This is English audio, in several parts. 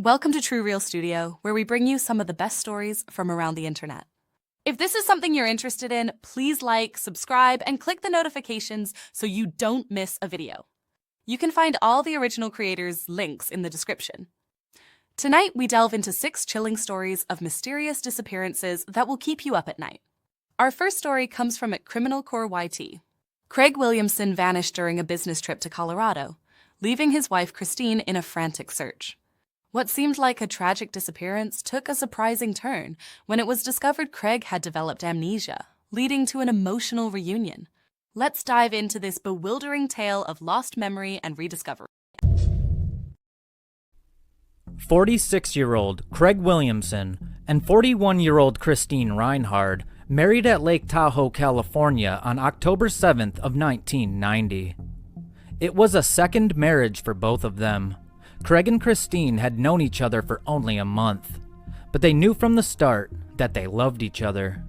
Welcome to True Real Studio, where we bring you some of the best stories from around the internet. If this is something you're interested in, please like, subscribe, and click the notifications so you don't miss a video. You can find all the original creators' links in the description. Tonight, we delve into 6 chilling stories of mysterious disappearances that will keep you up at night. Our first story comes from at Criminal Core YT. Craig Williamson vanished during a business trip to Colorado, leaving his wife Christine in a frantic search. What seemed like a tragic disappearance took a surprising turn when it was discovered Craig had developed amnesia, leading to an emotional reunion. Let's dive into this bewildering tale of lost memory and rediscovery. 46-year-old Craig Williamson and 41-year-old Christine Reinhard married at Lake Tahoe, California on October 7th of 1990. It was a second marriage for both of them. Craig and Christine had known each other for only a month, but they knew from the start that they loved each other.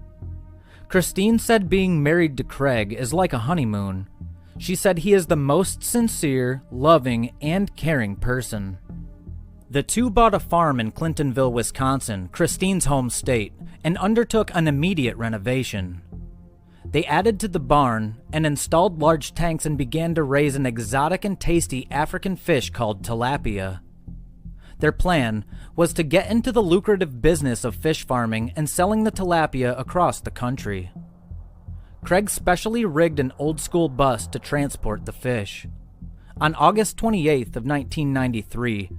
Christine said being married to Craig is like a honeymoon. She said he is the most sincere, loving, and caring person. The two bought a farm in Clintonville, Wisconsin, Christine's home state, and undertook an immediate renovation. They added to the barn and installed large tanks and began to raise an exotic and tasty African fish called tilapia. Their plan was to get into the lucrative business of fish farming and selling the tilapia across the country. Craig specially rigged an old-school bus to transport the fish. On August 28th of 1993,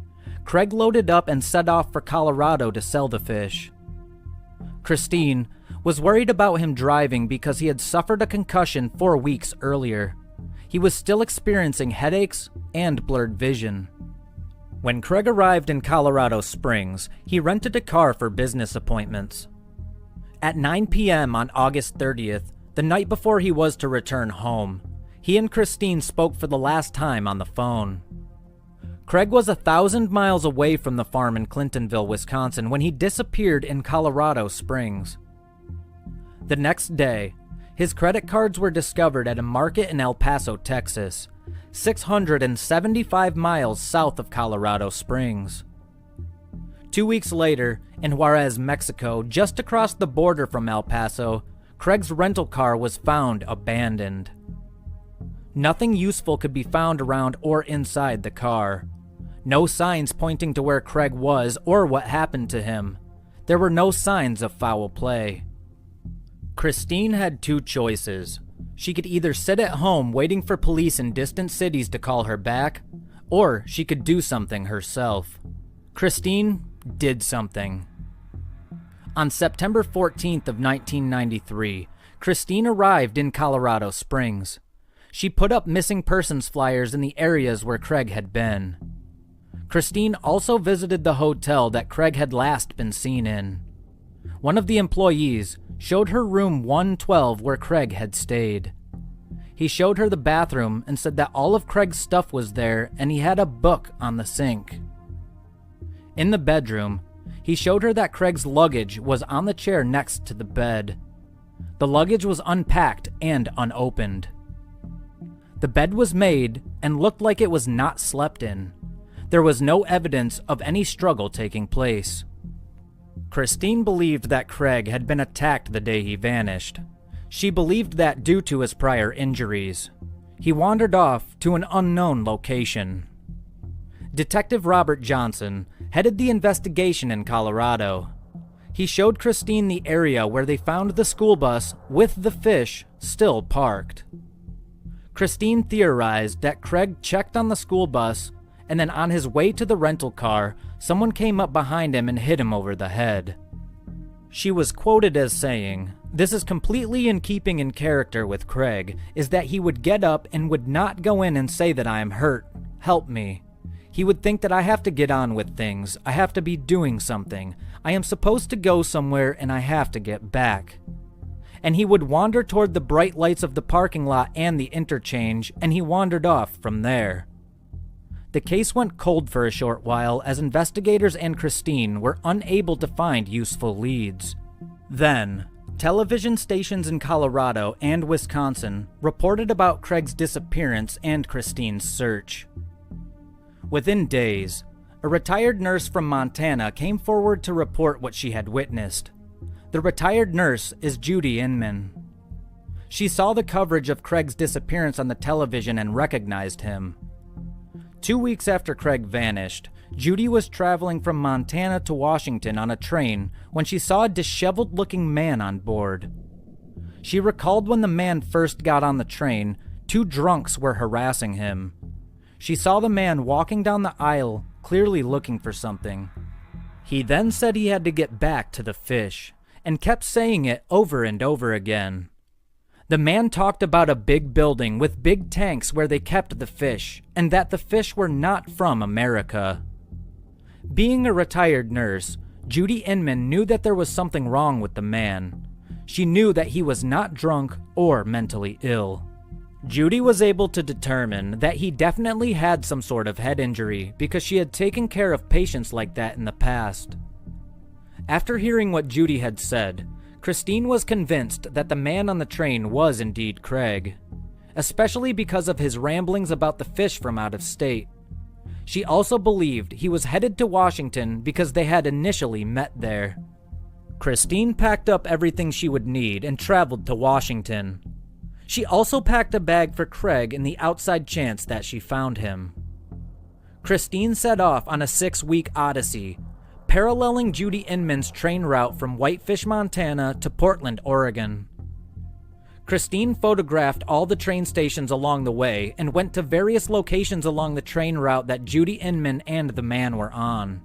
Craig loaded up and set off for Colorado to sell the fish. Christine was worried about him driving because he had suffered a concussion 4 weeks earlier. He was still experiencing headaches and blurred vision. When Craig arrived in Colorado Springs, he rented a car for business appointments. At 9 p.m. on August 30th, the night before he was to return home, he and Christine spoke for the last time on the phone. Craig was 1,000 miles away from the farm in Clintonville, Wisconsin, when he disappeared in Colorado Springs. The next day, his credit cards were discovered at a market in El Paso, Texas, 675 miles south of Colorado Springs. 2 weeks later, in Juarez, Mexico, just across the border from El Paso, Craig's rental car was found abandoned. Nothing useful could be found around or inside the car. No signs pointing to where Craig was or what happened to him. There were no signs of foul play. Christine had 2 choices. She could either sit at home waiting for police in distant cities to call her back, or she could do something herself. Christine did something. On September 14th of 1993, Christine arrived in Colorado Springs. She put up missing persons flyers in the areas where Craig had been. Christine also visited the hotel that Craig had last been seen in. One of the employees showed her room 112 where Craig had stayed. He showed her the bathroom and said that all of Craig's stuff was there and he had a book on the sink. In the bedroom, he showed her that Craig's luggage was on the chair next to the bed. The luggage was unpacked and unopened. The bed was made and looked like it was not slept in. There was no evidence of any struggle taking place. Christine believed that Craig had been attacked the day he vanished. She believed that due to his prior injuries. He wandered off to an unknown location. Detective Robert Johnson headed the investigation in Colorado. He showed Christine the area where they found the school bus with the fish still parked. Christine theorized that Craig checked on the school bus, and then on his way to the rental car, someone came up behind him and hit him over the head. She was quoted as saying, "This is completely in keeping in character with Craig, is that he would get up and would not go in and say that I am hurt, help me. He would think that I have to get on with things, I have to be doing something, I am supposed to go somewhere and I have to get back." And he would wander toward the bright lights of the parking lot and the interchange, and he wandered off from there. The case went cold for a short while as investigators and Christine were unable to find useful leads. Then, television stations in Colorado and Wisconsin reported about Craig's disappearance and Christine's search. Within days, A retired nurse from Montana came forward to report what she had witnessed. The retired nurse is Judy Inman. She saw the coverage of Craig's disappearance on the television and recognized him. 2 weeks after Craig vanished, Judy was traveling from Montana to Washington on a train when she saw a disheveled-looking man on board. She recalled when the man first got on the train, 2 drunks were harassing him. She saw the man walking down the aisle, clearly looking for something. He then said he had to get back to the fish, and kept saying it over and over again. The man talked about a big building with big tanks where they kept the fish, and that the fish were not from America. Being a retired nurse, Judy Inman knew that there was something wrong with the man. She knew that he was not drunk or mentally ill. Judy was able to determine that he definitely had some sort of head injury because she had taken care of patients like that in the past. After hearing what Judy had said, Christine was convinced that the man on the train was indeed Craig, especially because of his ramblings about the fish from out of state. She also believed he was headed to Washington because they had initially met there. Christine packed up everything she would need and traveled to Washington. She also packed a bag for Craig in the outside chance that she found him. Christine set off on a 6-week odyssey, paralleling Judy Inman's train route from Whitefish, Montana to Portland, Oregon. Christine photographed all the train stations along the way and went to various locations along the train route that Judy Inman and the man were on.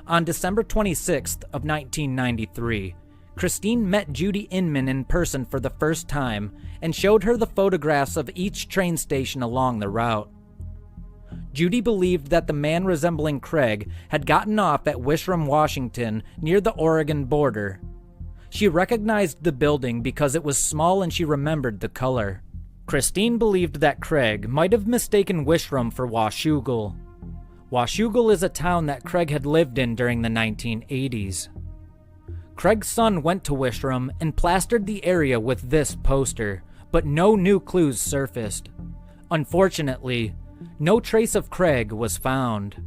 On December 26th of 1993, Christine met Judy Inman in person for the first time and showed her the photographs of each train station along the route. Judy believed that the man resembling Craig had gotten off at Wishram, Washington, near the Oregon border. She recognized the building because it was small and she remembered the color. Christine believed that Craig might have mistaken Wishram for Washougal. Washougal is a town that Craig had lived in during the 1980s. Craig's son went to Wishram and plastered the area with this poster, but no new clues surfaced. Unfortunately, no trace of Craig was found.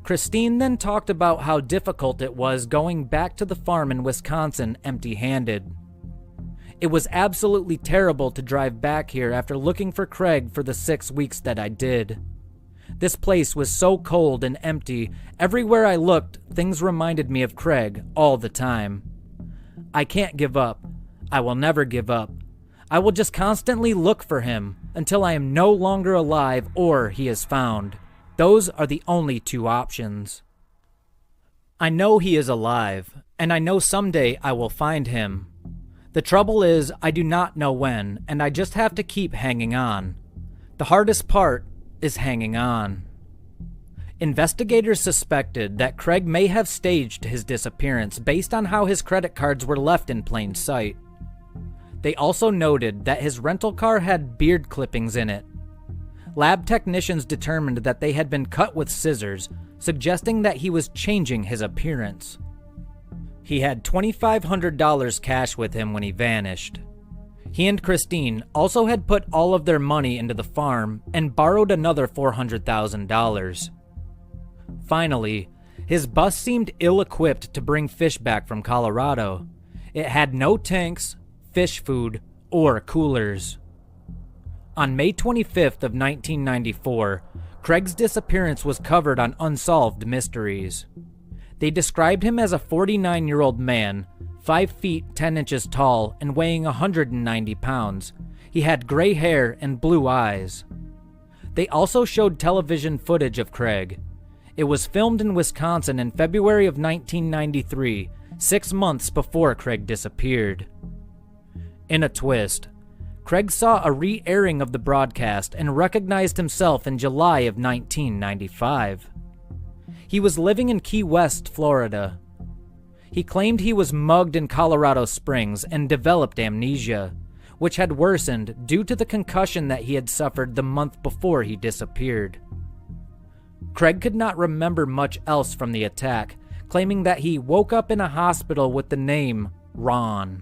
Christine then talked about how difficult it was going back to the farm in Wisconsin empty-handed. It was absolutely terrible to drive back here after looking for Craig for the 6 weeks that I did. This place was so cold and empty, everywhere I looked, things reminded me of Craig all the time. I can't give up. I will never give up. I will just constantly look for him until I am no longer alive or he is found. Those are the only 2 options. I know he is alive, and I know someday I will find him. The trouble is, I do not know when, and I just have to keep hanging on. The hardest part is hanging on. Investigators suspected that Craig may have staged his disappearance based on how his credit cards were left in plain sight. They also noted that his rental car had beard clippings in it. Lab technicians determined that they had been cut with scissors, suggesting that he was changing his appearance. He had $2,500 cash with him when he vanished. He and Christine also had put all of their money into the farm and borrowed another $400,000. Finally, his bus seemed ill-equipped to bring fish back from Colorado. It had no tanks, fish food, or coolers. On May 25th of 1994, Craig's disappearance was covered on Unsolved Mysteries. They described him as a 49-year-old man, 5 feet 10 inches tall and weighing 190 pounds. He had gray hair and blue eyes. They also showed television footage of Craig. It was filmed in Wisconsin in February of 1993, 6 months before Craig disappeared. In a twist, Craig saw a re-airing of the broadcast and recognized himself in July of 1995. He was living in Key West, Florida. He claimed he was mugged in Colorado Springs and developed amnesia, which had worsened due to the concussion that he had suffered the month before he disappeared. Craig could not remember much else from the attack, claiming that he woke up in a hospital with the name Ron.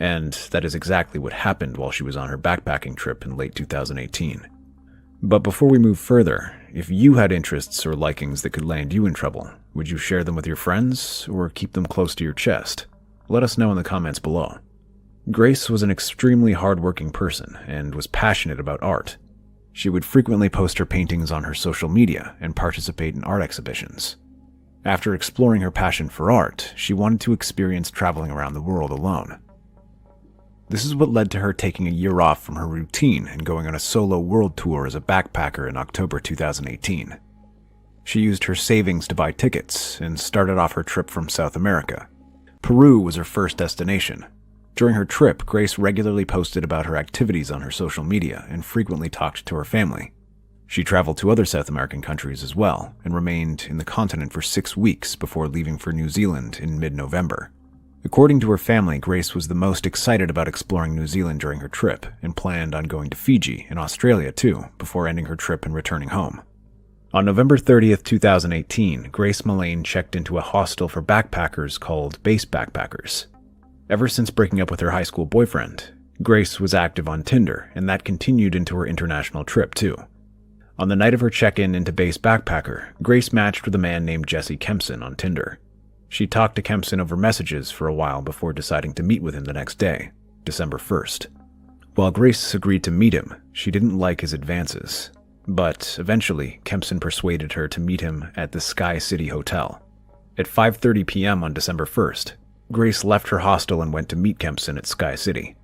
And that is exactly what happened while she was on her backpacking trip in late 2018. But before we move further, if you had interests or likings that could land you in trouble, would you share them with your friends or keep them close to your chest? Let us know in the comments below. Grace was an extremely hardworking person and was passionate about art. She would frequently post her paintings on her social media and participate in art exhibitions. After exploring her passion for art, she wanted to experience traveling around the world alone. This is what led to her taking a year off from her routine and going on a solo world tour as a backpacker in October 2018. She used her savings to buy tickets and started off her trip from South America. Peru was her first destination. During her trip, Grace regularly posted about her activities on her social media and frequently talked to her family. She traveled to other South American countries as well and remained in the continent for 6 weeks before leaving for New Zealand in mid-November. According to her family, Grace was the most excited about exploring New Zealand during her trip and planned on going to Fiji and Australia too before ending her trip and returning home. On November 30th, 2018, Grace Mullane checked into a hostel for backpackers called Base Backpackers. Ever since breaking up with her high school boyfriend, Grace was active on Tinder, and that continued into her international trip too. On the night of her check-in into Base Backpacker, Grace matched with a man named Jesse Kempson on Tinder. She talked to Kempson over messages for a while before deciding to meet with him the next day, December 1st. While Grace agreed to meet him, she didn't like his advances. But eventually, Kempson persuaded her to meet him at the Sky City Hotel. At 5:30 p.m. on December 1st, Grace left her hostel and went to meet Kempson at Sky City.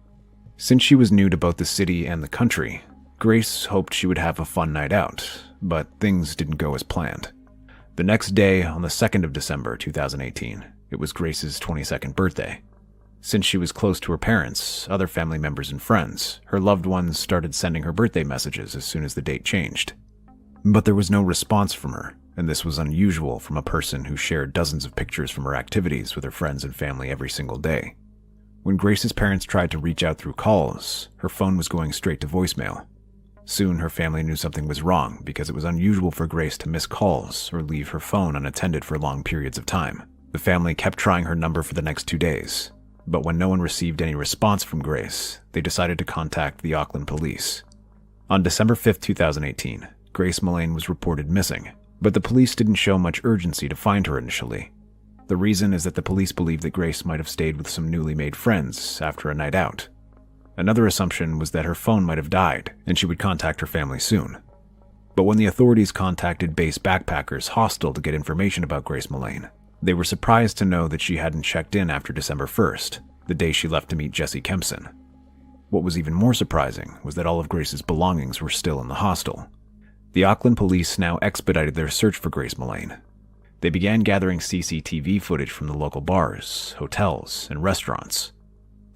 Since she was new to both the city and the country, Grace hoped she would have a fun night out, but things didn't go as planned. The next day, on the 2nd of December 2018, it was Grace's 22nd birthday. Since she was close to her parents, other family members and friends, her loved ones started sending her birthday messages as soon as the date changed. But there was no response from her, and this was unusual from a person who shared dozens of pictures from her activities with her friends and family every single day. When Grace's parents tried to reach out through calls, her phone was going straight to voicemail. Soon, her family knew something was wrong because it was unusual for Grace to miss calls or leave her phone unattended for long periods of time. The family kept trying her number for the next 2 days, but when no one received any response from Grace, they decided to contact the Auckland police. On December 5, 2018, Grace Mullane was reported missing, but the police didn't show much urgency to find her initially. The reason is that the police believed that Grace might have stayed with some newly made friends after a night out. Another assumption was that her phone might have died, and she would contact her family soon. But when the authorities contacted Base Backpackers Hostel to get information about Grace Mullane, they were surprised to know that she hadn't checked in after December 1st, the day she left to meet Jesse Kempson. What was even more surprising was that all of Grace's belongings were still in the hostel. The Auckland police now expedited their search for Grace Mullane. They began gathering CCTV footage from the local bars, hotels, and restaurants.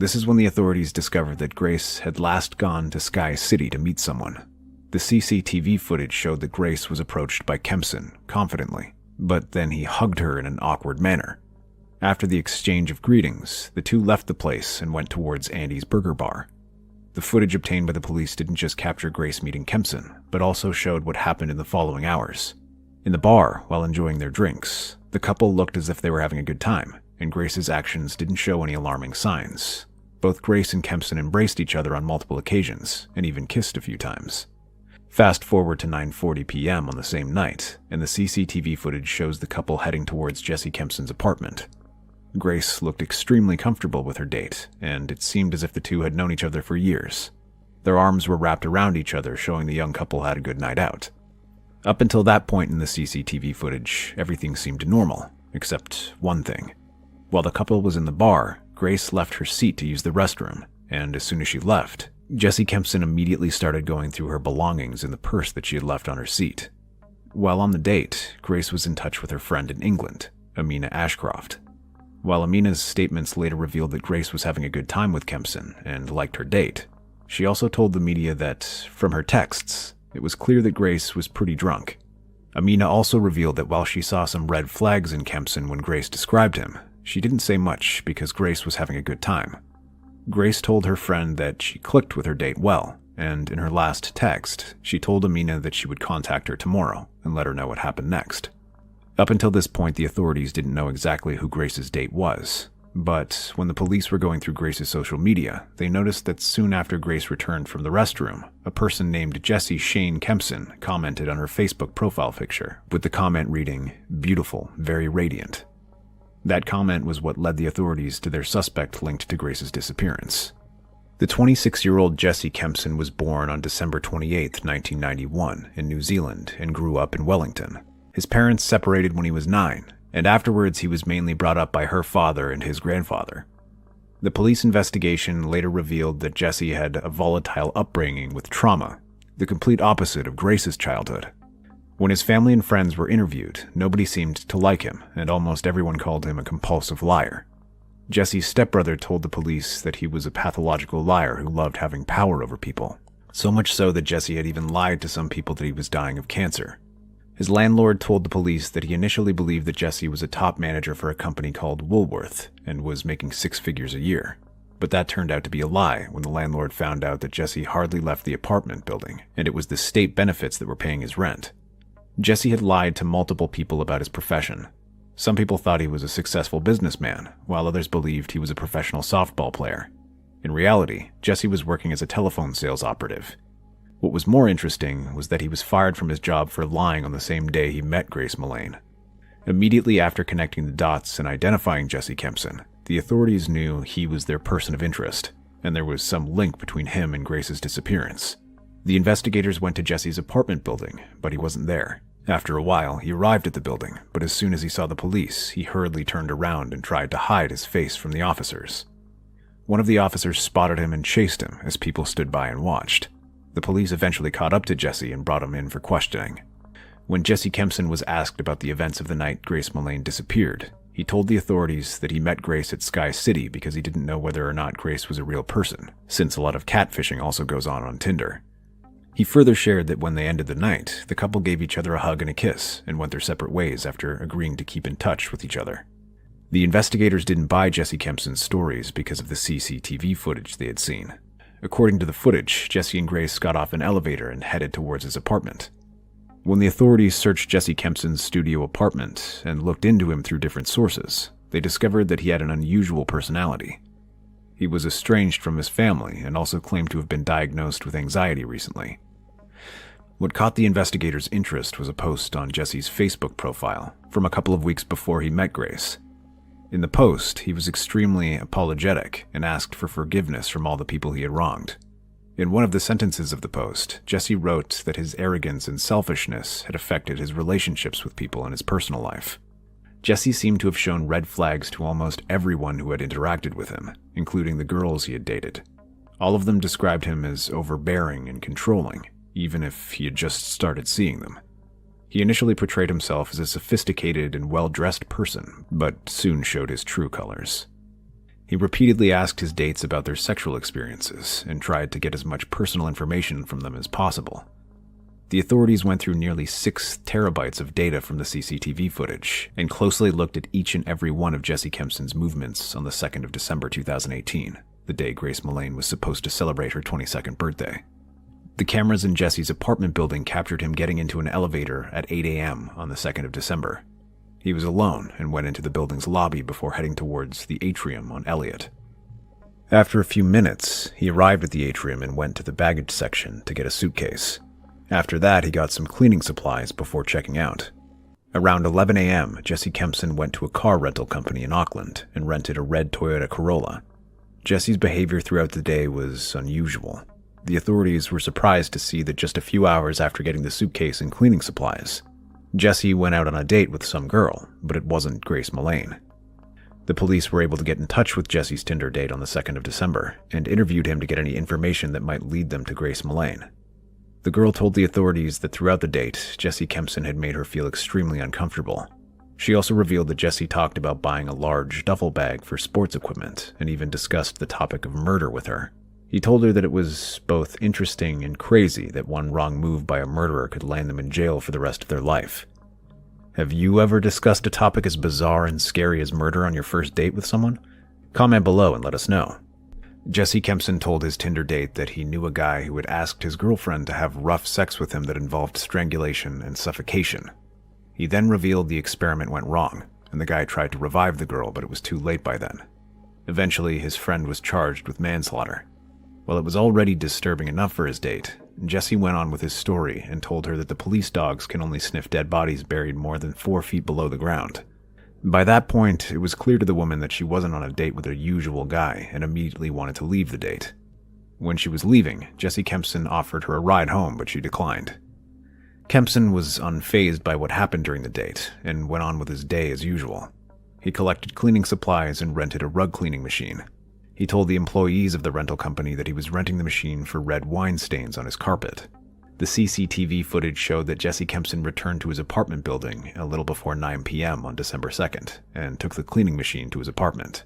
This is when the authorities discovered that Grace had last gone to Sky City to meet someone. The CCTV footage showed that Grace was approached by Kempson confidently, but then he hugged her in an awkward manner. After the exchange of greetings, the two left the place and went towards Andy's Burger Bar. The footage obtained by the police didn't just capture Grace meeting Kempson, but also showed what happened in the following hours. In the bar, while enjoying their drinks, the couple looked as if they were having a good time, and Grace's actions didn't show any alarming signs. Both Grace and Kempson embraced each other on multiple occasions, and even kissed a few times. Fast forward to 9:40 p.m. on the same night, and the CCTV footage shows the couple heading towards Jesse Kempson's apartment. Grace looked extremely comfortable with her date, and it seemed as if the two had known each other for years. Their arms were wrapped around each other, showing the young couple had a good night out. Up until that point in the CCTV footage, everything seemed normal, except one thing. While the couple was in the bar, Grace left her seat to use the restroom, and as soon as she left, Jesse Kempson immediately started going through her belongings in the purse that she had left on her seat. While on the date, Grace was in touch with her friend in England, Amina Ashcroft. While Amina's statements later revealed that Grace was having a good time with Kempson and liked her date, she also told the media that, from her texts, it was clear that Grace was pretty drunk. Amina also revealed that while she saw some red flags in Kempson when Grace described him, she didn't say much because Grace was having a good time. Grace told her friend that she clicked with her date well, and in her last text, she told Amina that she would contact her tomorrow and let her know what happened next. Up until this point, the authorities didn't know exactly who Grace's date was, But when the police were going through Grace's social media, they noticed that soon after Grace returned from the restroom, a person named Jesse Shane Kempson commented on her Facebook profile picture, with the comment reading, "Beautiful, very radiant." That comment was what led the authorities to their suspect linked to Grace's disappearance. The 26-year-old Jesse Kempson was born on December 28, 1991, in New Zealand and grew up in Wellington. His parents separated when he was 9, and afterwards he was mainly brought up by her father and his grandfather. The police investigation later revealed that Jesse had a volatile upbringing with trauma, the complete opposite of Grace's childhood. When his family and friends were interviewed, nobody seemed to like him, and almost everyone called him a compulsive liar. Jesse's stepbrother told the police that he was a pathological liar who loved having power over people, so much so that Jesse had even lied to some people that he was dying of cancer. His landlord told the police that he initially believed that Jesse was a top manager for a company called Woolworth and was making 6 figures a year. But that turned out to be a lie when the landlord found out that Jesse hardly left the apartment building, and it was the state benefits that were paying his rent. Jesse had lied to multiple people about his profession. Some people thought he was a successful businessman, while others believed he was a professional softball player. In reality, Jesse was working as a telephone sales operative. What was more interesting was that he was fired from his job for lying on the same day he met Grace Mullane. Immediately after connecting the dots and identifying Jesse Kempson, the authorities knew he was their person of interest, and there was some link between him and Grace's disappearance. The investigators went to Jesse's apartment building, but he wasn't there. After a while, he arrived at the building, but as soon as he saw the police, he hurriedly turned around and tried to hide his face from the officers. One of the officers spotted him and chased him as people stood by and watched. The police eventually caught up to Jesse and brought him in for questioning. When Jesse Kempson was asked about the events of the night Grace Mullane disappeared, he told the authorities that he met Grace at Sky City because he didn't know whether or not Grace was a real person, since a lot of catfishing also goes on Tinder. He further shared that when they ended the night, the couple gave each other a hug and a kiss and went their separate ways after agreeing to keep in touch with each other. The investigators didn't buy Jesse Kempson's stories because of the CCTV footage they had seen. According to the footage, Jesse and Grace got off an elevator and headed towards his apartment. When the authorities searched Jesse Kempson's studio apartment and looked into him through different sources, they discovered that he had an unusual personality. He was estranged from his family and also claimed to have been diagnosed with anxiety recently. What caught the investigators' interest was a post on Jesse's Facebook profile from a couple of weeks before he met Grace. In the post, he was extremely apologetic and asked for forgiveness from all the people he had wronged. In one of the sentences of the post, Jesse wrote that his arrogance and selfishness had affected his relationships with people in his personal life. Jesse seemed to have shown red flags to almost everyone who had interacted with him, including the girls he had dated. All of them described him as overbearing and controlling, even if he had just started seeing them. He initially portrayed himself as a sophisticated and well-dressed person, but soon showed his true colors. He repeatedly asked his dates about their sexual experiences and tried to get as much personal information from them as possible. The authorities went through nearly 6 terabytes of data from the CCTV footage and closely looked at each and every one of Jesse Kempson's movements on the 2nd of December 2018, the day Grace Mullane was supposed to celebrate her 22nd birthday. The cameras in Jesse's apartment building captured him getting into an elevator at 8 a.m. on the 2nd of December. He was alone and went into the building's lobby before heading towards the atrium on Elliott. After a few minutes, he arrived at the atrium and went to the baggage section to get a suitcase. After that, he got some cleaning supplies before checking out. Around 11 a.m., Jesse Kempson went to a car rental company in Auckland and rented a red Toyota Corolla. Jesse's behavior throughout the day was unusual. The authorities were surprised to see that just a few hours after getting the suitcase and cleaning supplies, Jesse went out on a date with some girl, but it wasn't Grace Mullane. The police were able to get in touch with Jesse's Tinder date on the 2nd of December and interviewed him to get any information that might lead them to Grace Mullane. The girl told the authorities that throughout the date, Jesse Kempson had made her feel extremely uncomfortable. She also revealed that Jesse talked about buying a large duffel bag for sports equipment and even discussed the topic of murder with her. He told her that it was both interesting and crazy that one wrong move by a murderer could land them in jail for the rest of their life. Have you ever discussed a topic as bizarre and scary as murder on your first date with someone? Comment below and let us know. Jesse Kempson told his Tinder date that he knew a guy who had asked his girlfriend to have rough sex with him that involved strangulation and suffocation. He then revealed the experiment went wrong, and the guy tried to revive the girl, but it was too late by then. Eventually, his friend was charged with manslaughter. While it was already disturbing enough for his date, Jesse went on with his story and told her that the police dogs can only sniff dead bodies buried more than 4 feet below the ground. By that point, it was clear to the woman that she wasn't on a date with her usual guy and immediately wanted to leave the date. When she was leaving, Jesse Kempson offered her a ride home, but she declined. Kempson was unfazed by what happened during the date and went on with his day as usual. He collected cleaning supplies and rented a rug cleaning machine. He told the employees of the rental company that he was renting the machine for red wine stains on his carpet. The CCTV footage showed that Jesse Kempson returned to his apartment building a little before 9 p.m. on December 2nd and took the cleaning machine to his apartment.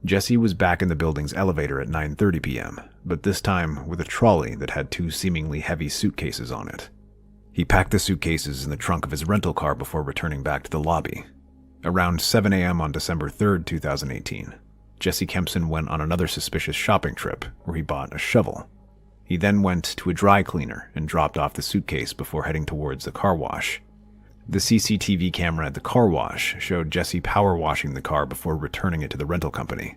Jesse was back in the building's elevator at 9:30 p.m., but this time with a trolley that had 2 seemingly heavy suitcases on it. He packed the suitcases in the trunk of his rental car before returning back to the lobby. Around 7 a.m. on December 3rd, 2018, Jesse Kempson went on another suspicious shopping trip where he bought a shovel. He then went to a dry cleaner and dropped off the suitcase before heading towards the car wash. The CCTV camera at the car wash showed Jesse power washing the car before returning it to the rental company.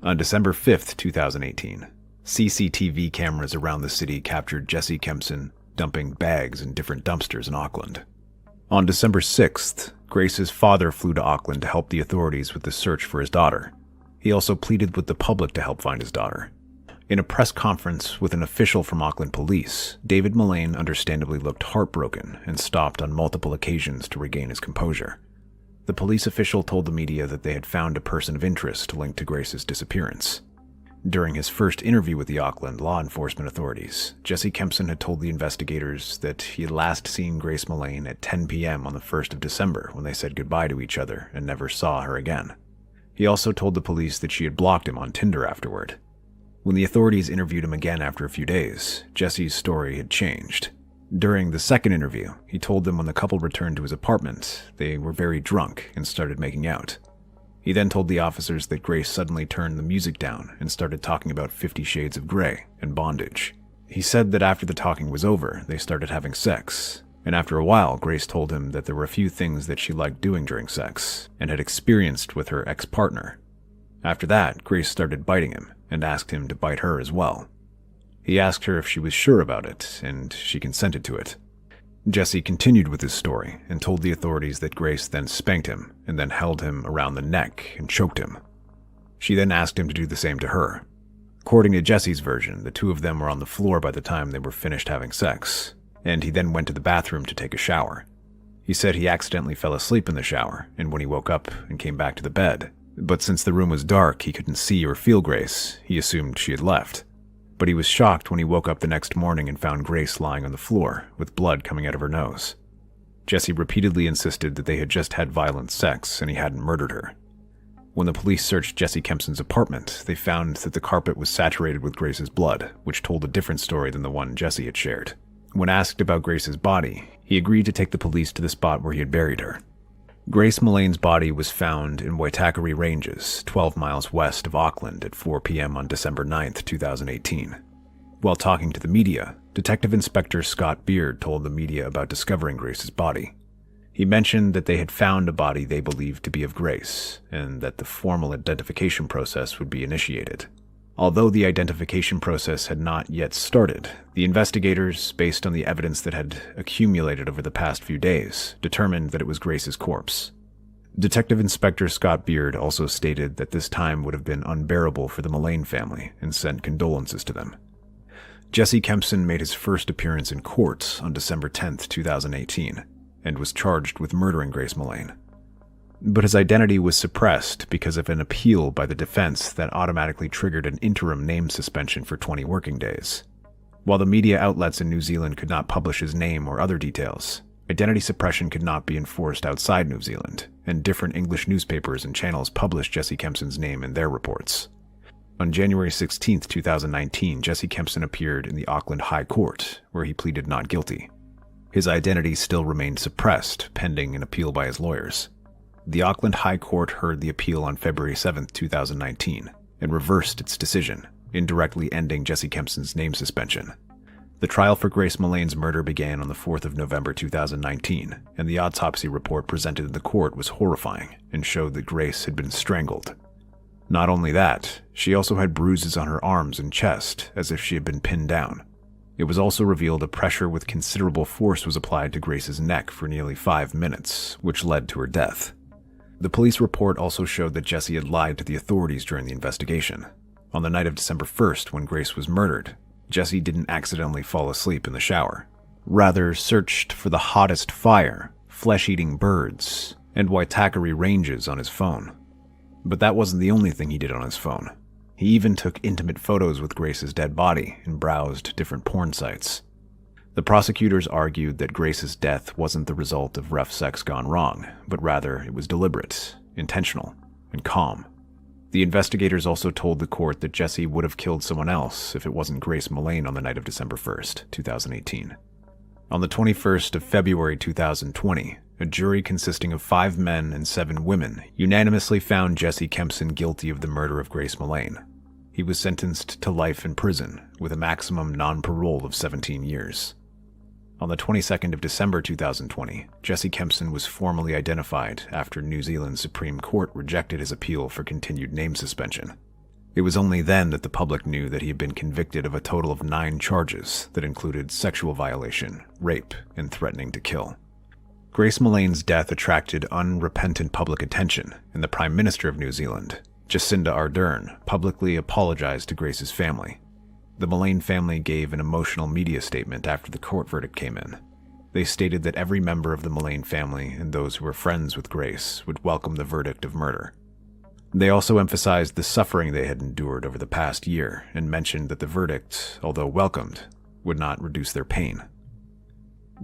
On December 5th, 2018, CCTV cameras around the city captured Jesse Kempson dumping bags in different dumpsters in Auckland. On December 6th, Grace's father flew to Auckland to help the authorities with the search for his daughter. He also pleaded with the public to help find his daughter. In a press conference with an official from Auckland Police, David Mullane understandably looked heartbroken and stopped on multiple occasions to regain his composure. The police official told the media that they had found a person of interest linked to Grace's disappearance. During his first interview with the Auckland law enforcement authorities, Jesse Kempson had told the investigators that he had last seen Grace Mullane at 10 p.m. on the 1st of December when they said goodbye to each other and never saw her again. He also told the police that she had blocked him on Tinder afterward. When the authorities interviewed him again after a few days, Jesse's story had changed. During the second interview, he told them when the couple returned to his apartment, they were very drunk and started making out. He then told the officers that Grace suddenly turned the music down and started talking about 50 Shades of Grey and bondage. He said that after the talking was over, they started having sex, and after a while, Grace told him that there were a few things that she liked doing during sex and had experienced with her ex-partner. After that, Grace started biting him and asked him to bite her as well. He asked her if she was sure about it, and she consented to it. Jesse continued with his story and told the authorities that Grace then spanked him and then held him around the neck and choked him. She then asked him to do the same to her. According to Jesse's version, the two of them were on the floor by the time they were finished having sex, and he then went to the bathroom to take a shower. He said he accidentally fell asleep in the shower, and when he woke up and came back to the bed, but since the room was dark, he couldn't see or feel Grace. He assumed she had left. But he was shocked when he woke up the next morning and found Grace lying on the floor, with blood coming out of her nose. Jesse repeatedly insisted that they had just had violent sex and he hadn't murdered her. When the police searched Jesse Kempson's apartment, they found that the carpet was saturated with Grace's blood, which told a different story than the one Jesse had shared. When asked about Grace's body, he agreed to take the police to the spot where he had buried her. Grace Mullane's body was found in Waitakere Ranges, 12 miles west of Auckland at 4 p.m. on December 9, 2018. While talking to the media, Detective Inspector Scott Beard told the media about discovering Grace's body. He mentioned that they had found a body they believed to be of Grace, and that the formal identification process would be initiated. Although the identification process had not yet started, the investigators, based on the evidence that had accumulated over the past few days, determined that it was Grace's corpse. Detective Inspector Scott Beard also stated that this time would have been unbearable for the Mullane family and sent condolences to them. Jesse Kempson made his first appearance in court on December 10, 2018, and was charged with murdering Grace Mullane. But his identity was suppressed because of an appeal by the defense that automatically triggered an interim name suspension for 20 working days. While the media outlets in New Zealand could not publish his name or other details, identity suppression could not be enforced outside New Zealand, and different English newspapers and channels published Jesse Kempson's name in their reports. On January 16, 2019, Jesse Kempson appeared in the Auckland High Court, where he pleaded not guilty. His identity still remained suppressed, pending an appeal by his lawyers. The Auckland High Court heard the appeal on February 7, 2019, and reversed its decision, indirectly ending Jesse Kempson's name suspension. The trial for Grace Mullane's murder began on the 4th of November 2019, and the autopsy report presented in the court was horrifying and showed that Grace had been strangled. Not only that, she also had bruises on her arms and chest, as if she had been pinned down. It was also revealed a pressure with considerable force was applied to Grace's neck for nearly 5 minutes, which led to her death. The police report also showed that Jesse had lied to the authorities during the investigation. On the night of December 1st, when Grace was murdered, Jesse didn't accidentally fall asleep in the shower. Rather, searched for the hottest fire, flesh-eating birds, and Waitakere ranges on his phone. But that wasn't the only thing he did on his phone. He even took intimate photos with Grace's dead body and browsed different porn sites. The prosecutors argued that Grace's death wasn't the result of rough sex gone wrong, but rather it was deliberate, intentional, and calm. The investigators also told the court that Jesse would have killed someone else if it wasn't Grace Mullane on the night of December 1st, 2018. On the 21st of February 2020, a jury consisting of 5 men and 7 women unanimously found Jesse Kempson guilty of the murder of Grace Mullane. He was sentenced to life in prison, with a maximum non-parole of 17 years. On the 22nd of December 2020, Jesse Kempson was formally identified after New Zealand's Supreme Court rejected his appeal for continued name suspension. It was only then that the public knew that he had been convicted of a total of 9 charges that included sexual violation, rape, and threatening to kill. Grace Mullane's death attracted unrepentant public attention, and the Prime Minister of New Zealand, Jacinda Ardern, publicly apologized to Grace's family. The Mullane family gave an emotional media statement after the court verdict came in. They stated that every member of the Mullane family and those who were friends with Grace would welcome the verdict of murder. They also emphasized the suffering they had endured over the past year and mentioned that the verdict, although welcomed, would not reduce their pain.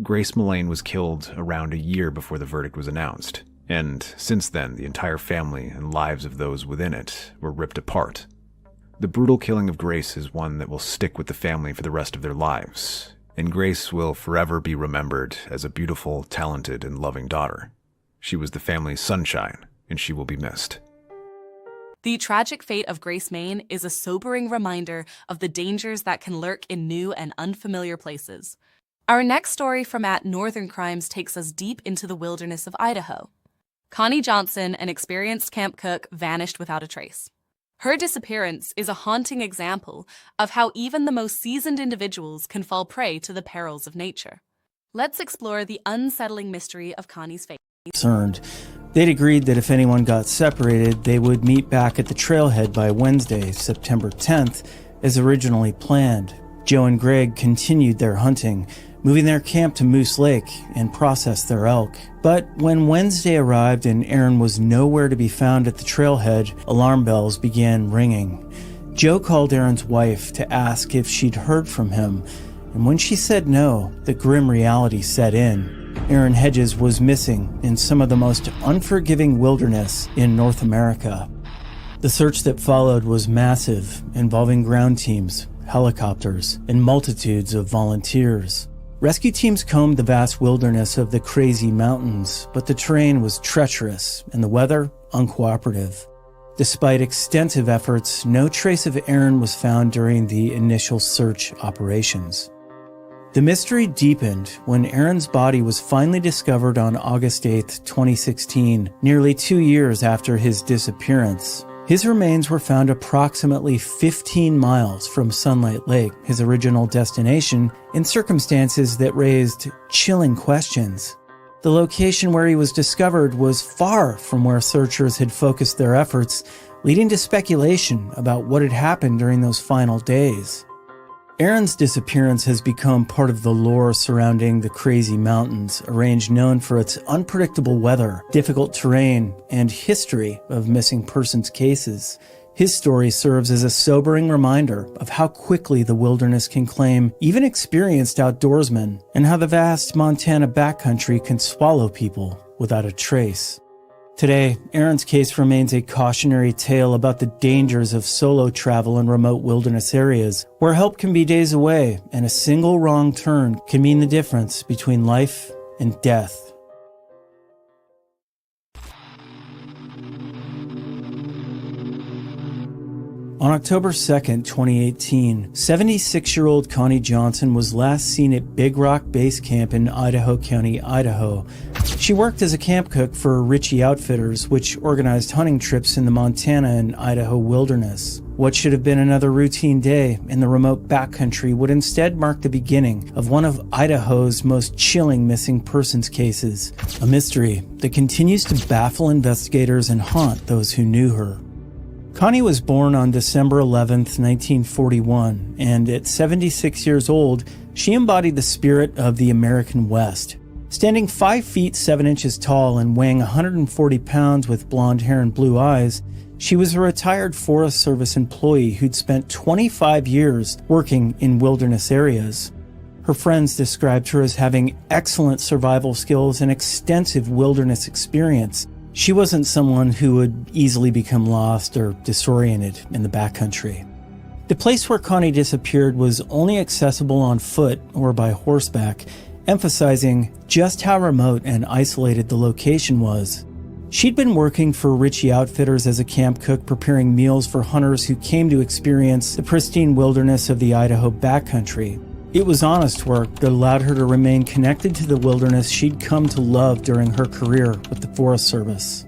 Grace Mullane was killed around a year before the verdict was announced, and since then the entire family and lives of those within it were ripped apart. The brutal killing of Grace is one that will stick with the family for the rest of their lives, and Grace will forever be remembered as a beautiful, talented, and loving daughter. She was the family's sunshine, and she will be missed. The tragic fate of Grace Main is a sobering reminder of the dangers that can lurk in new and unfamiliar places. Our next story from @Northern Crimes takes us deep into the wilderness of Idaho. Connie Johnson, an experienced camp cook, vanished without a trace. Her disappearance is a haunting example of how even the most seasoned individuals can fall prey to the perils of nature. Let's explore the unsettling mystery of Connie's fate. Concerned. They'd agreed that if anyone got separated, they would meet back at the trailhead by Wednesday, September 10th, as originally planned. Joe and Greg continued their hunting, moving their camp to Moose Lake and processed their elk. But when Wednesday arrived and Aaron was nowhere to be found at the trailhead, alarm bells began ringing. Joe called Aaron's wife to ask if she'd heard from him, and when she said no, the grim reality set in. Aaron Hedges was missing in some of the most unforgiving wilderness in North America. The search that followed was massive, involving ground teams, helicopters, and multitudes of volunteers. Rescue teams combed the vast wilderness of the Crazy Mountains, but the terrain was treacherous and the weather uncooperative. Despite extensive efforts, no trace of Aaron was found during the initial search operations. The mystery deepened when Aaron's body was finally discovered on August 8, 2016, nearly 2 years after his disappearance. His remains were found approximately 15 miles from Sunlight Lake, his original destination, in circumstances that raised chilling questions. The location where he was discovered was far from where searchers had focused their efforts, leading to speculation about what had happened during those final days. Aaron's disappearance has become part of the lore surrounding the Crazy Mountains, a range known for its unpredictable weather, difficult terrain, and history of missing persons cases. His story serves as a sobering reminder of how quickly the wilderness can claim even experienced outdoorsmen, and how the vast Montana backcountry can swallow people without a trace. Today, Aaron's case remains a cautionary tale about the dangers of solo travel in remote wilderness areas, where help can be days away and a single wrong turn can mean the difference between life and death. On October 2nd, 2018, 76-year-old Connie Johnson was last seen at Big Rock Base Camp in Idaho County, Idaho, She worked as a camp cook for Ritchie Outfitters, which organized hunting trips in the Montana and Idaho wilderness. What should have been another routine day in the remote backcountry would instead mark the beginning of one of Idaho's most chilling missing persons cases, a mystery that continues to baffle investigators and haunt those who knew her. Connie was born on December 11th, 1941, and at 76 years old, she embodied the spirit of the American West. Standing 5 feet 7 inches tall and weighing 140 pounds with blonde hair and blue eyes, she was a retired Forest Service employee who'd spent 25 years working in wilderness areas. Her friends described her as having excellent survival skills and extensive wilderness experience. She wasn't someone who would easily become lost or disoriented in the backcountry. The place where Connie disappeared was only accessible on foot or by horseback, emphasizing just how remote and isolated the location was. She'd been working for Ritchie Outfitters as a camp cook, preparing meals for hunters who came to experience the pristine wilderness of the Idaho backcountry. It was honest work that allowed her to remain connected to the wilderness she'd come to love during her career with the Forest Service.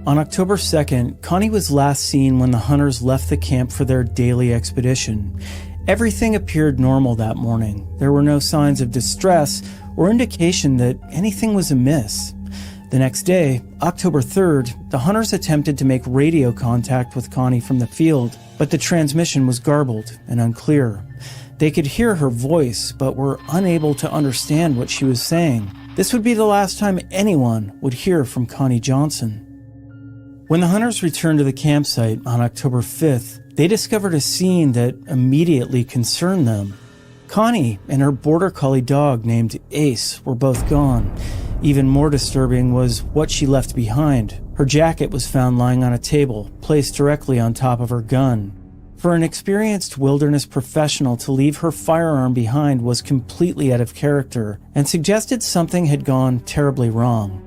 On October 2nd, Connie was last seen when the hunters left the camp for their daily expedition. Everything appeared normal that morning. There were no signs of distress or indication that anything was amiss. The next day, October 3rd, the hunters attempted to make radio contact with Connie from the field, but the transmission was garbled and unclear. They could hear her voice, but were unable to understand what she was saying. This would be the last time anyone would hear from Connie Johnson. When the hunters returned to the campsite on October 5th, they discovered a scene that immediately concerned them. Connie and her border collie dog named Ace were both gone. Even more disturbing was what she left behind. Her jacket was found lying on a table, placed directly on top of her gun. For an experienced wilderness professional to leave her firearm behind was completely out of character and suggested something had gone terribly wrong.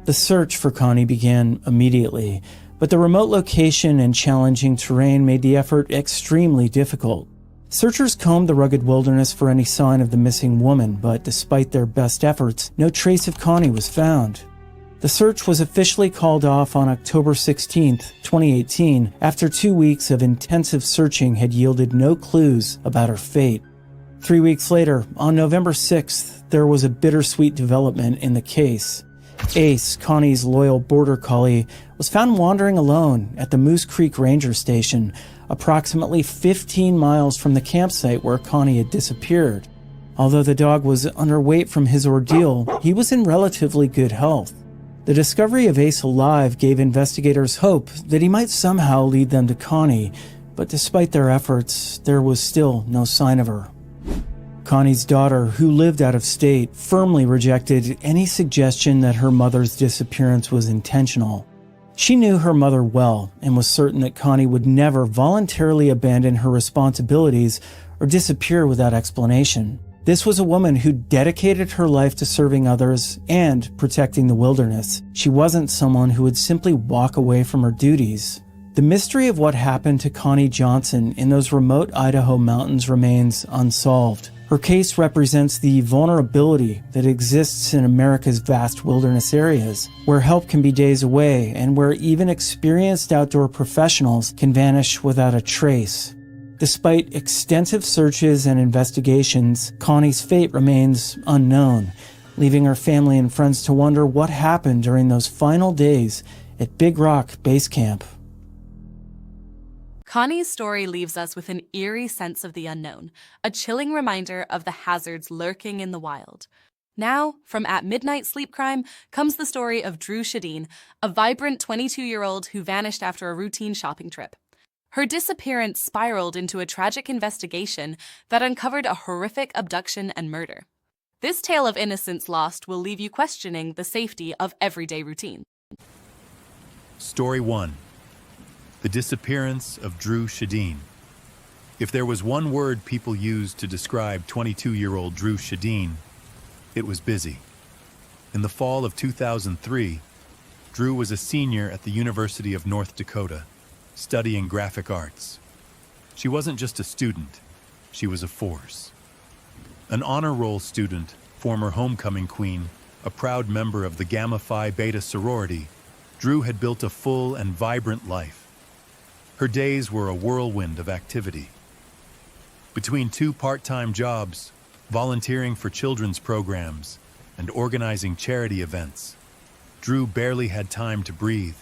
The search for Connie began immediately, but the remote location and challenging terrain made the effort extremely difficult. Searchers combed the rugged wilderness for any sign of the missing woman, but despite their best efforts, no trace of Connie was found. The search was officially called off on October 16, 2018, after 2 weeks of intensive searching had yielded no clues about her fate. 3 weeks later, on November 6th, there was a bittersweet development in the case. Ace, Connie's loyal border collie, was found wandering alone at the Moose Creek Ranger Station, approximately 15 miles from the campsite where Connie had disappeared. Although the dog was underweight from his ordeal, he was in relatively good health. The discovery of Ace alive gave investigators hope that he might somehow lead them to Connie, but despite their efforts, there was still no sign of her. Connie's daughter, who lived out of state, firmly rejected any suggestion that her mother's disappearance was intentional. She knew her mother well and was certain that Connie would never voluntarily abandon her responsibilities or disappear without explanation. This was a woman who dedicated her life to serving others and protecting the wilderness. She wasn't someone who would simply walk away from her duties. The mystery of what happened to Connie Johnson in those remote Idaho mountains remains unsolved. Her case represents the vulnerability that exists in America's vast wilderness areas, where help can be days away and where even experienced outdoor professionals can vanish without a trace. Despite extensive searches and investigations, Connie's fate remains unknown, leaving her family and friends to wonder what happened during those final days at Big Rock Base Camp. Connie's story leaves us with an eerie sense of the unknown, a chilling reminder of the hazards lurking in the wild. Now, from At Midnight Sleep Crime, comes the story of Drew Shadine, a vibrant 22-year-old who vanished after a routine shopping trip. Her disappearance spiraled into a tragic investigation that uncovered a horrific abduction and murder. This tale of innocence lost will leave you questioning the safety of everyday routine. Story 1. The disappearance of Drew Shadine. If there was one word people used to describe 22-year-old Drew Shadine, it was busy. In the fall of 2003, Drew was a senior at the University of North Dakota, studying graphic arts. She wasn't just a student, she was a force. An honor roll student, former homecoming queen, a proud member of the Gamma Phi Beta sorority, Drew had built a full and vibrant life. Her days were a whirlwind of activity. Between 2 part-time jobs, volunteering for children's programs, and organizing charity events, Drew barely had time to breathe.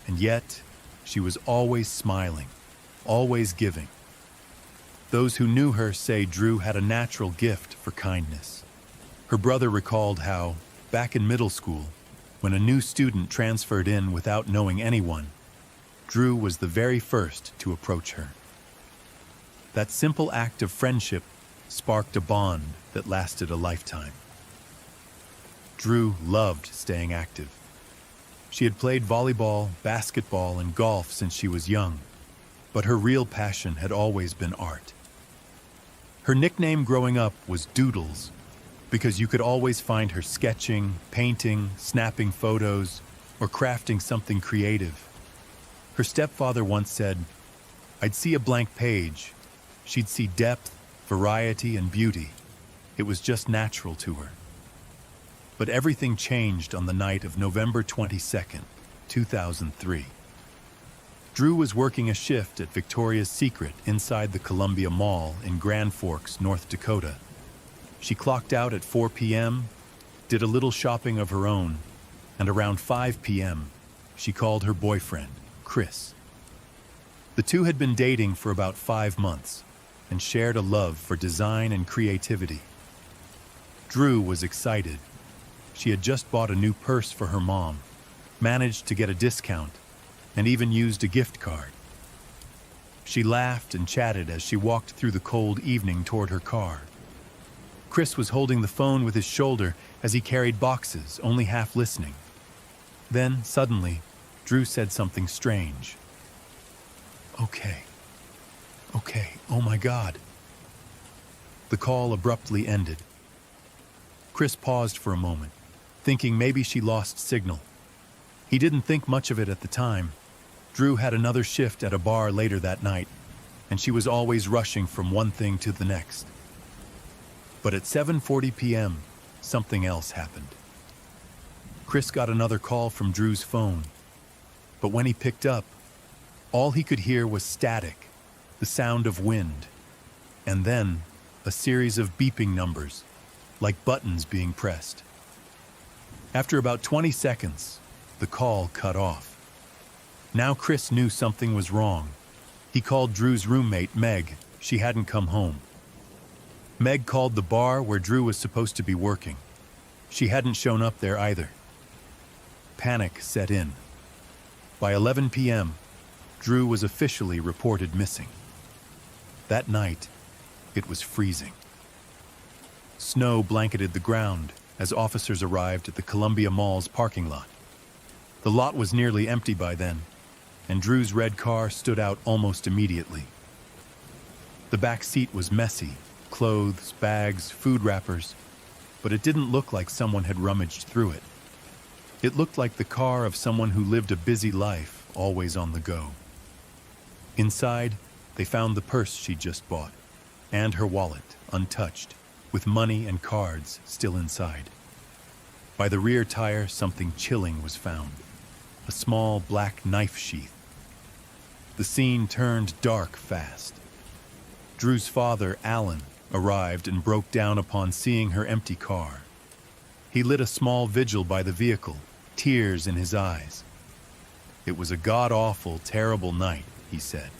And yet, she was always smiling, always giving. Those who knew her say Drew had a natural gift for kindness. Her brother recalled how, back in middle school, when a new student transferred in without knowing anyone, Drew was the very first to approach her. That simple act of friendship sparked a bond that lasted a lifetime. Drew loved staying active. She had played volleyball, basketball, and golf since she was young, but her real passion had always been art. Her nickname growing up was Doodles, because you could always find her sketching, painting, snapping photos, or crafting something creative. Her stepfather once said, "I'd see a blank page. She'd see depth, variety, and beauty. It was just natural to her." But everything changed on the night of November 22nd, 2003. Drew was working a shift at Victoria's Secret inside the Columbia Mall in Grand Forks, North Dakota. She clocked out at 4 p.m., did a little shopping of her own, and around 5 p.m., she called her boyfriend, Chris. The two had been dating for about 5 months and shared a love for design and creativity. Drew was excited. She had just bought a new purse for her mom, managed to get a discount, and even used a gift card. She laughed and chatted as she walked through the cold evening toward her car. Chris was holding the phone with his shoulder as he carried boxes, only half listening. Then, suddenly, Drew said something strange. Okay, oh my God." The call abruptly ended. Chris paused for a moment, thinking maybe she lost signal. He didn't think much of it at the time. Drew had another shift at a bar later that night, and she was always rushing from one thing to the next. But at 7:40 p.m., something else happened. Chris got another call from Drew's phone, but when he picked up, all he could hear was static, the sound of wind, and then a series of beeping numbers, like buttons being pressed. After about 20 seconds, the call cut off. Now Chris knew something was wrong. He called Drew's roommate, Meg. She hadn't come home. Meg called the bar where Drew was supposed to be working. She hadn't shown up there either. Panic set in. By 11 p.m., Drew was officially reported missing. That night, it was freezing. Snow blanketed the ground as officers arrived at the Columbia Mall's parking lot. The lot was nearly empty by then, and Drew's red car stood out almost immediately. The back seat was messy, clothes, bags, food wrappers, but it didn't look like someone had rummaged through it. It looked like the car of someone who lived a busy life, always on the go. Inside, they found the purse she'd just bought, and her wallet, untouched, with money and cards still inside. By the rear tire, something chilling was found, a small black knife sheath. The scene turned dark fast. Drew's father, Alan, arrived and broke down upon seeing her empty car. He lit a small vigil by the vehicle, tears in his eyes. "It was a god-awful, terrible night," he said.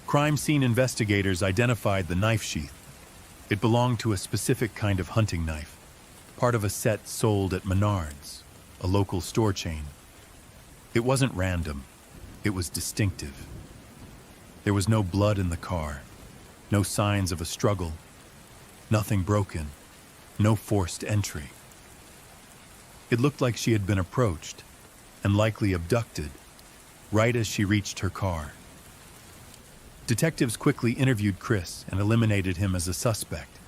Crime scene investigators identified the knife sheath. It belonged to a specific kind of hunting knife, part of a set sold at Menards, a local store chain. It wasn't random. It was distinctive. There was no blood in the car, no signs of a struggle, nothing broken, no forced entry. It looked like she had been approached, and likely abducted, right as she reached her car. Detectives quickly interviewed Chris and eliminated him as a suspect.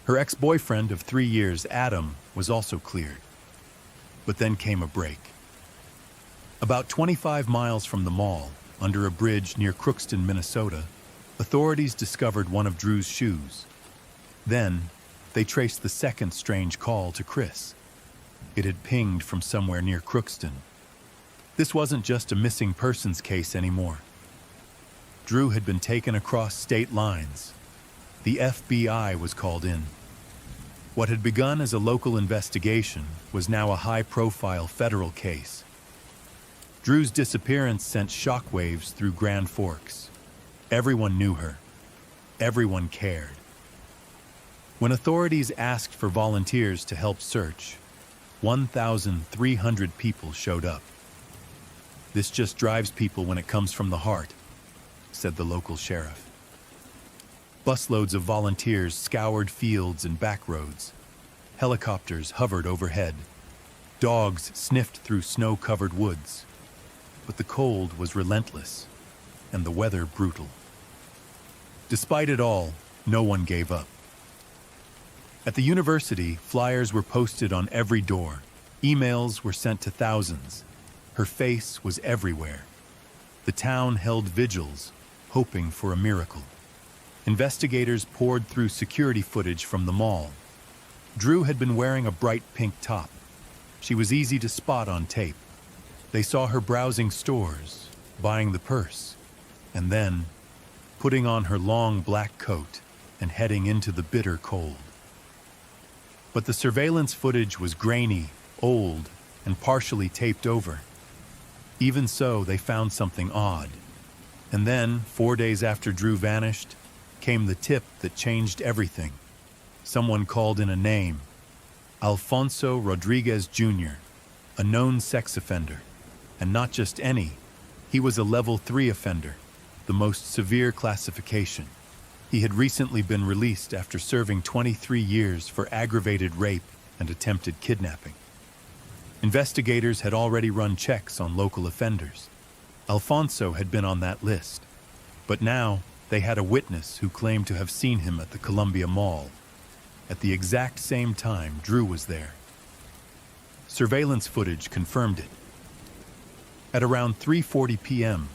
Her ex-boyfriend of 3 years, Adam, was also cleared. But then came a break. About 25 miles from the mall, under a bridge near Crookston, Minnesota, authorities discovered one of Drew's shoes. Then, they traced the second strange call to Chris. It had pinged from somewhere near Crookston. This wasn't just a missing persons case anymore. Drew had been taken across state lines. The FBI was called in. What had begun as a local investigation was now a high-profile federal case. Drew's disappearance sent shockwaves through Grand Forks. Everyone knew her. Everyone cared. When authorities asked for volunteers to help search, 1,300 people showed up. "This just drives people when it comes from the heart," said the local sheriff. Busloads of volunteers scoured fields and back roads. Helicopters hovered overhead. Dogs sniffed through snow-covered woods. But the cold was relentless, and the weather brutal. Despite it all, no one gave up. At the university, flyers were posted on every door. Emails were sent to thousands. Her face was everywhere. The town held vigils, hoping for a miracle. Investigators poured through security footage from the mall. Drew had been wearing a bright pink top. She was easy to spot on tape. They saw her browsing stores, buying the purse, and then putting on her long black coat and heading into the bitter cold. But the surveillance footage was grainy, old, and partially taped over. Even so, they found something odd. And then, 4 days after Drew vanished, came the tip that changed everything. Someone called in a name: Alfonso Rodriguez Jr., a known sex offender. And not just any, he was a level 3 offender, the most severe classification. He had recently been released after serving 23 years for aggravated rape and attempted kidnapping. Investigators had already run checks on local offenders. Alfonso had been on that list, but now they had a witness who claimed to have seen him at the Columbia Mall. At the exact same time, Drew was there. Surveillance footage confirmed it. At around 3:40 p.m.,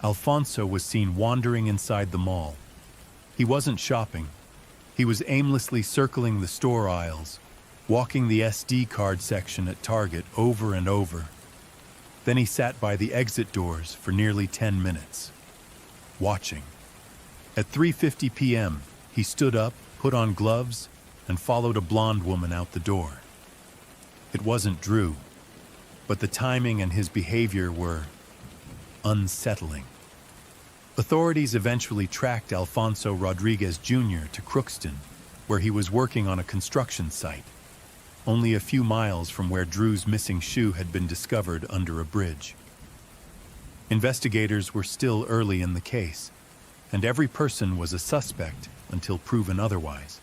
Alfonso was seen wandering inside the mall. He wasn't shopping. He was aimlessly circling the store aisles, walking the SD card section at Target over and over. Then he sat by the exit doors for nearly 10 minutes, watching. At 3:50 p.m., he stood up, put on gloves, and followed a blonde woman out the door. It wasn't Drew, but the timing and his behavior were unsettling. Authorities eventually tracked Alfonso Rodriguez Jr. to Crookston, where he was working on a construction site, only a few miles from where Drew's missing shoe had been discovered under a bridge. Investigators were still early in the case, and every person was a suspect until proven otherwise.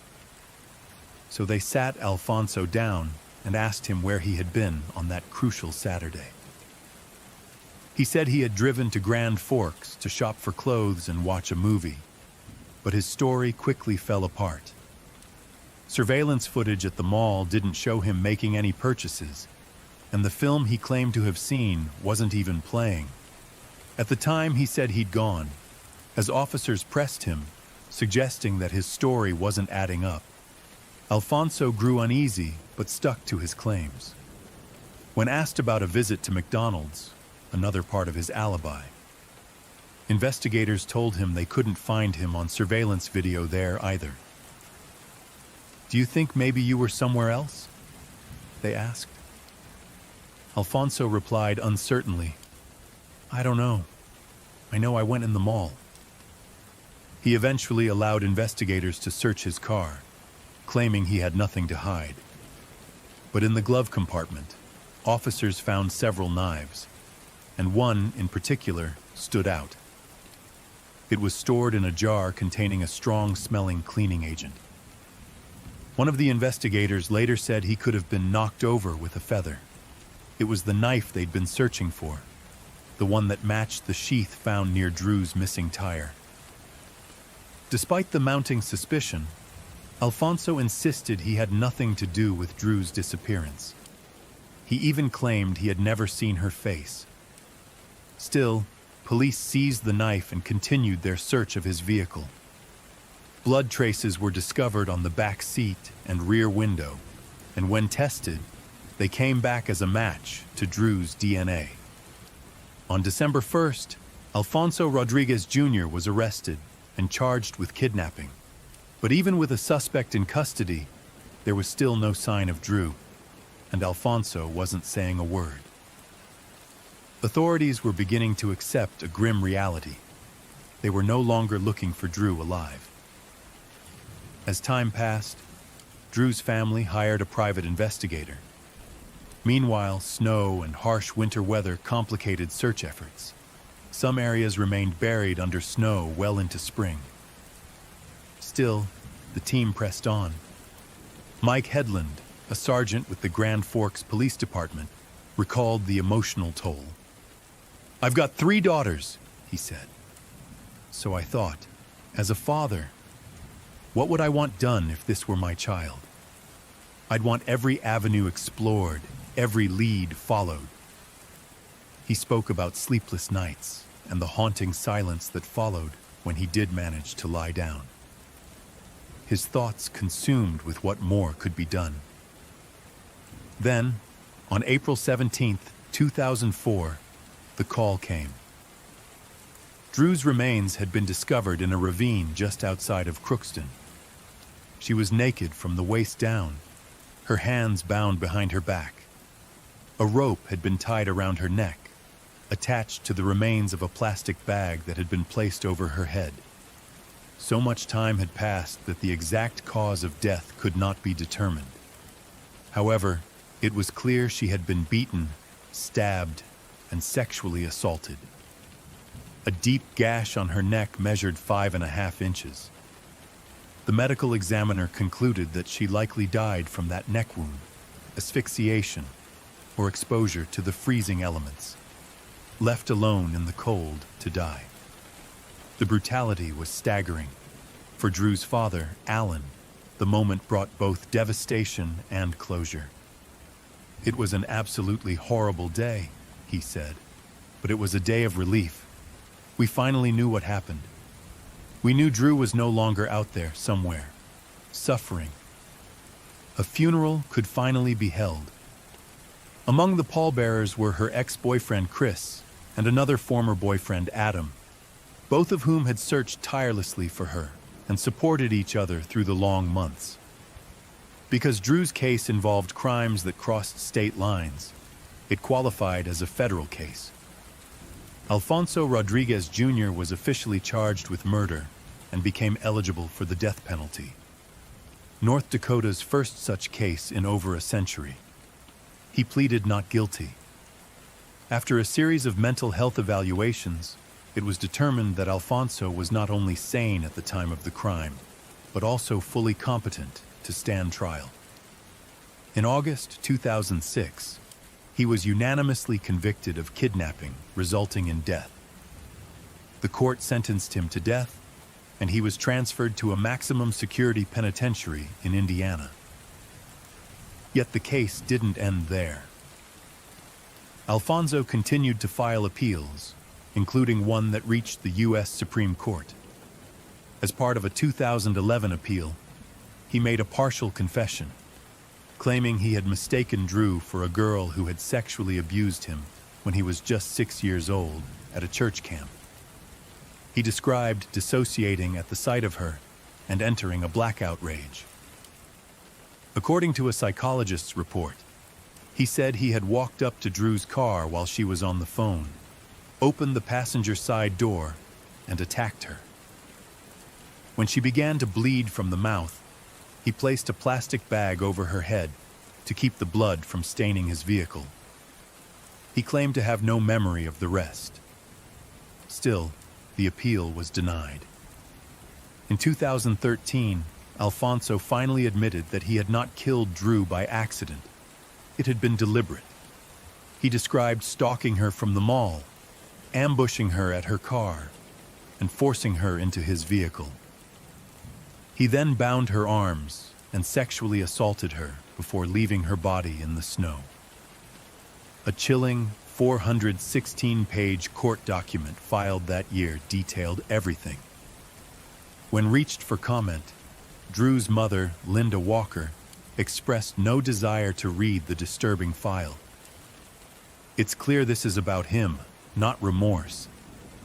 So they sat Alfonso down and asked him where he had been on that crucial Saturday. He said he had driven to Grand Forks to shop for clothes and watch a movie, but his story quickly fell apart. Surveillance footage at the mall didn't show him making any purchases, and the film he claimed to have seen wasn't even playing. At the time, he said he'd gone, as officers pressed him, suggesting that his story wasn't adding up. Alfonso grew uneasy, but stuck to his claims. When asked about a visit to McDonald's, another part of his alibi, investigators told him they couldn't find him on surveillance video there either. "Do you think maybe you were somewhere else?" they asked. Alfonso replied uncertainly, "I don't know. I know I went in the mall." He eventually allowed investigators to search his car, claiming he had nothing to hide. But in the glove compartment, officers found several knives, and one in particular stood out. It was stored in a jar containing a strong-smelling cleaning agent. One of the investigators later said he could have been knocked over with a feather. It was the knife they'd been searching for, the one that matched the sheath found near Drew's missing tire. Despite the mounting suspicion, Alfonso insisted he had nothing to do with Drew's disappearance. He even claimed he had never seen her face. Still, police seized the knife and continued their search of his vehicle. Blood traces were discovered on the back seat and rear window, and when tested, they came back as a match to Drew's DNA. On December 1st, Alfonso Rodriguez Jr. was arrested and charged with kidnapping. But even with a suspect in custody, there was still no sign of Drew, and Alfonso wasn't saying a word. Authorities were beginning to accept a grim reality. They were no longer looking for Drew alive. As time passed, Drew's family hired a private investigator. Meanwhile, snow and harsh winter weather complicated search efforts. Some areas remained buried under snow well into spring. Still, the team pressed on. Mike Headland, a sergeant with the Grand Forks Police Department, recalled the emotional toll. "I've got 3 daughters," he said. "So I thought, as a father, what would I want done if this were my child? I'd want every avenue explored, every lead followed." He spoke about sleepless nights and the haunting silence that followed when he did manage to lie down. His thoughts consumed with what more could be done. Then, on April 17th, 2004, the call came. Drew's remains had been discovered in a ravine just outside of Crookston. She was naked from the waist down, her hands bound behind her back. A rope had been tied around her neck, attached to the remains of a plastic bag that had been placed over her head. So much time had passed that the exact cause of death could not be determined. However, it was clear she had been beaten, stabbed, and sexually assaulted. A deep gash on her neck measured 5.5 inches. The medical examiner concluded that she likely died from that neck wound, asphyxiation, or exposure to the freezing elements, left alone in the cold to die. The brutality was staggering. For Drew's father, Alan, the moment brought both devastation and closure. "It was an absolutely horrible day," he said, "but it was a day of relief. We finally knew what happened. We knew Drew was no longer out there somewhere, suffering. A funeral could finally be held." Among the pallbearers were her ex-boyfriend Chris and another former boyfriend Adam, both of whom had searched tirelessly for her and supported each other through the long months. Because Drew's case involved crimes that crossed state lines, it qualified as a federal case. Alfonso Rodriguez Jr. was officially charged with murder and became eligible for the death penalty. North Dakota's first such case in over a century. He pleaded not guilty. After a series of mental health evaluations, it was determined that Alfonso was not only sane at the time of the crime, but also fully competent to stand trial. In August 2006, he was unanimously convicted of kidnapping, resulting in death. The court sentenced him to death, and he was transferred to a maximum security penitentiary in Indiana. Yet the case didn't end there. Alfonso continued to file appeals, including one that reached the U.S. Supreme Court. As part of a 2011 appeal, he made a partial confession, claiming he had mistaken Drew for a girl who had sexually abused him when he was just 6 years old at a church camp. He described dissociating at the sight of her and entering a blackout rage. According to a psychologist's report, he said he had walked up to Drew's car while she was on the phone, opened the passenger side door, and attacked her. When she began to bleed from the mouth, he placed a plastic bag over her head to keep the blood from staining his vehicle. He claimed to have no memory of the rest. Still, the appeal was denied. In 2013, Alfonso finally admitted that he had not killed Drew by accident. It had been deliberate. He described stalking her from the mall, ambushing her at her car, and forcing her into his vehicle. He then bound her arms and sexually assaulted her before leaving her body in the snow. A chilling 416-page court document filed that year detailed everything. When reached for comment, Drew's mother, Linda Walker, expressed no desire to read the disturbing file. "It's clear this is about him, not remorse.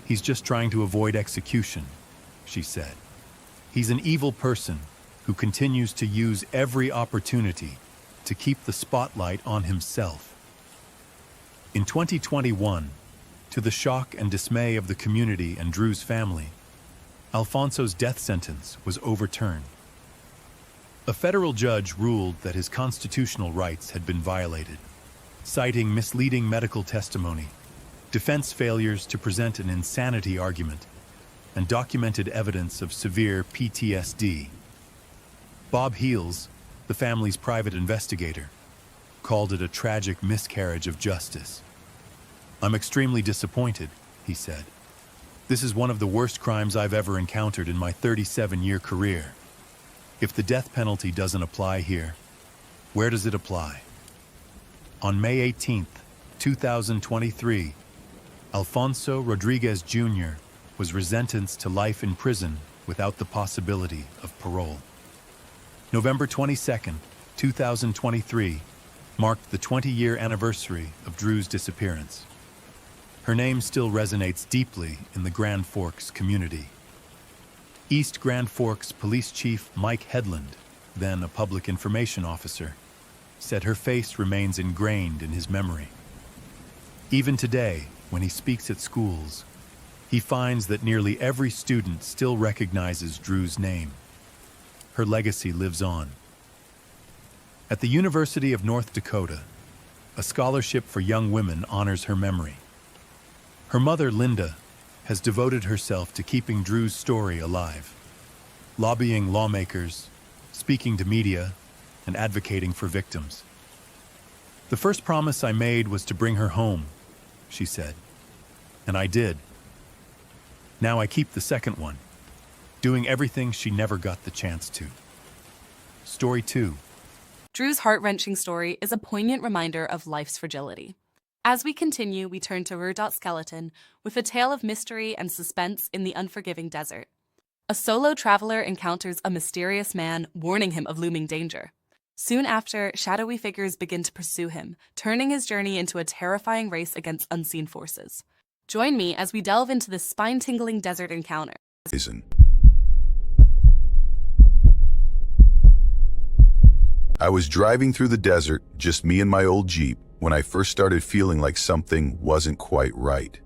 He's just trying to avoid execution," she said. "He's an evil person who continues to use every opportunity to keep the spotlight on himself." In 2021, to the shock and dismay of the community and Drew's family, Alfonso's death sentence was overturned. A federal judge ruled that his constitutional rights had been violated, citing misleading medical testimony, defense failures to present an insanity argument, and documented evidence of severe PTSD. Bob Heels, the family's private investigator, called it a tragic miscarriage of justice. "I'm extremely disappointed," he said. "This is one of the worst crimes I've ever encountered in my 37-year career. If the death penalty doesn't apply here, where does it apply?" On May 18, 2023, Alfonso Rodriguez Jr. was sentenced to life in prison without the possibility of parole. November 22, 2023, marked the 20-year anniversary of Drew's disappearance. Her name still resonates deeply in the Grand Forks community. East Grand Forks Police Chief Mike Headland, then a public information officer, said her face remains ingrained in his memory. Even today, when he speaks at schools, he finds that nearly every student still recognizes Drew's name. Her legacy lives on. At the University of North Dakota, a scholarship for young women honors her memory. Her mother, Linda, has devoted herself to keeping Drew's story alive, lobbying lawmakers, speaking to media, and advocating for victims. "The first promise I made was to bring her home," she said, "and I did. Now I keep the second one, doing everything she never got the chance to." Story 2. Drew's heart-wrenching story is a poignant reminder of life's fragility. As we continue, we turn to Rudot Skeleton with a tale of mystery and suspense in the unforgiving desert. A solo traveler encounters a mysterious man, warning him of looming danger. Soon after, shadowy figures begin to pursue him, turning his journey into a terrifying race against unseen forces. Join me as we delve into this spine-tingling desert encounter. I was driving through the desert, just me and my old Jeep, when I first started feeling like something wasn't quite right.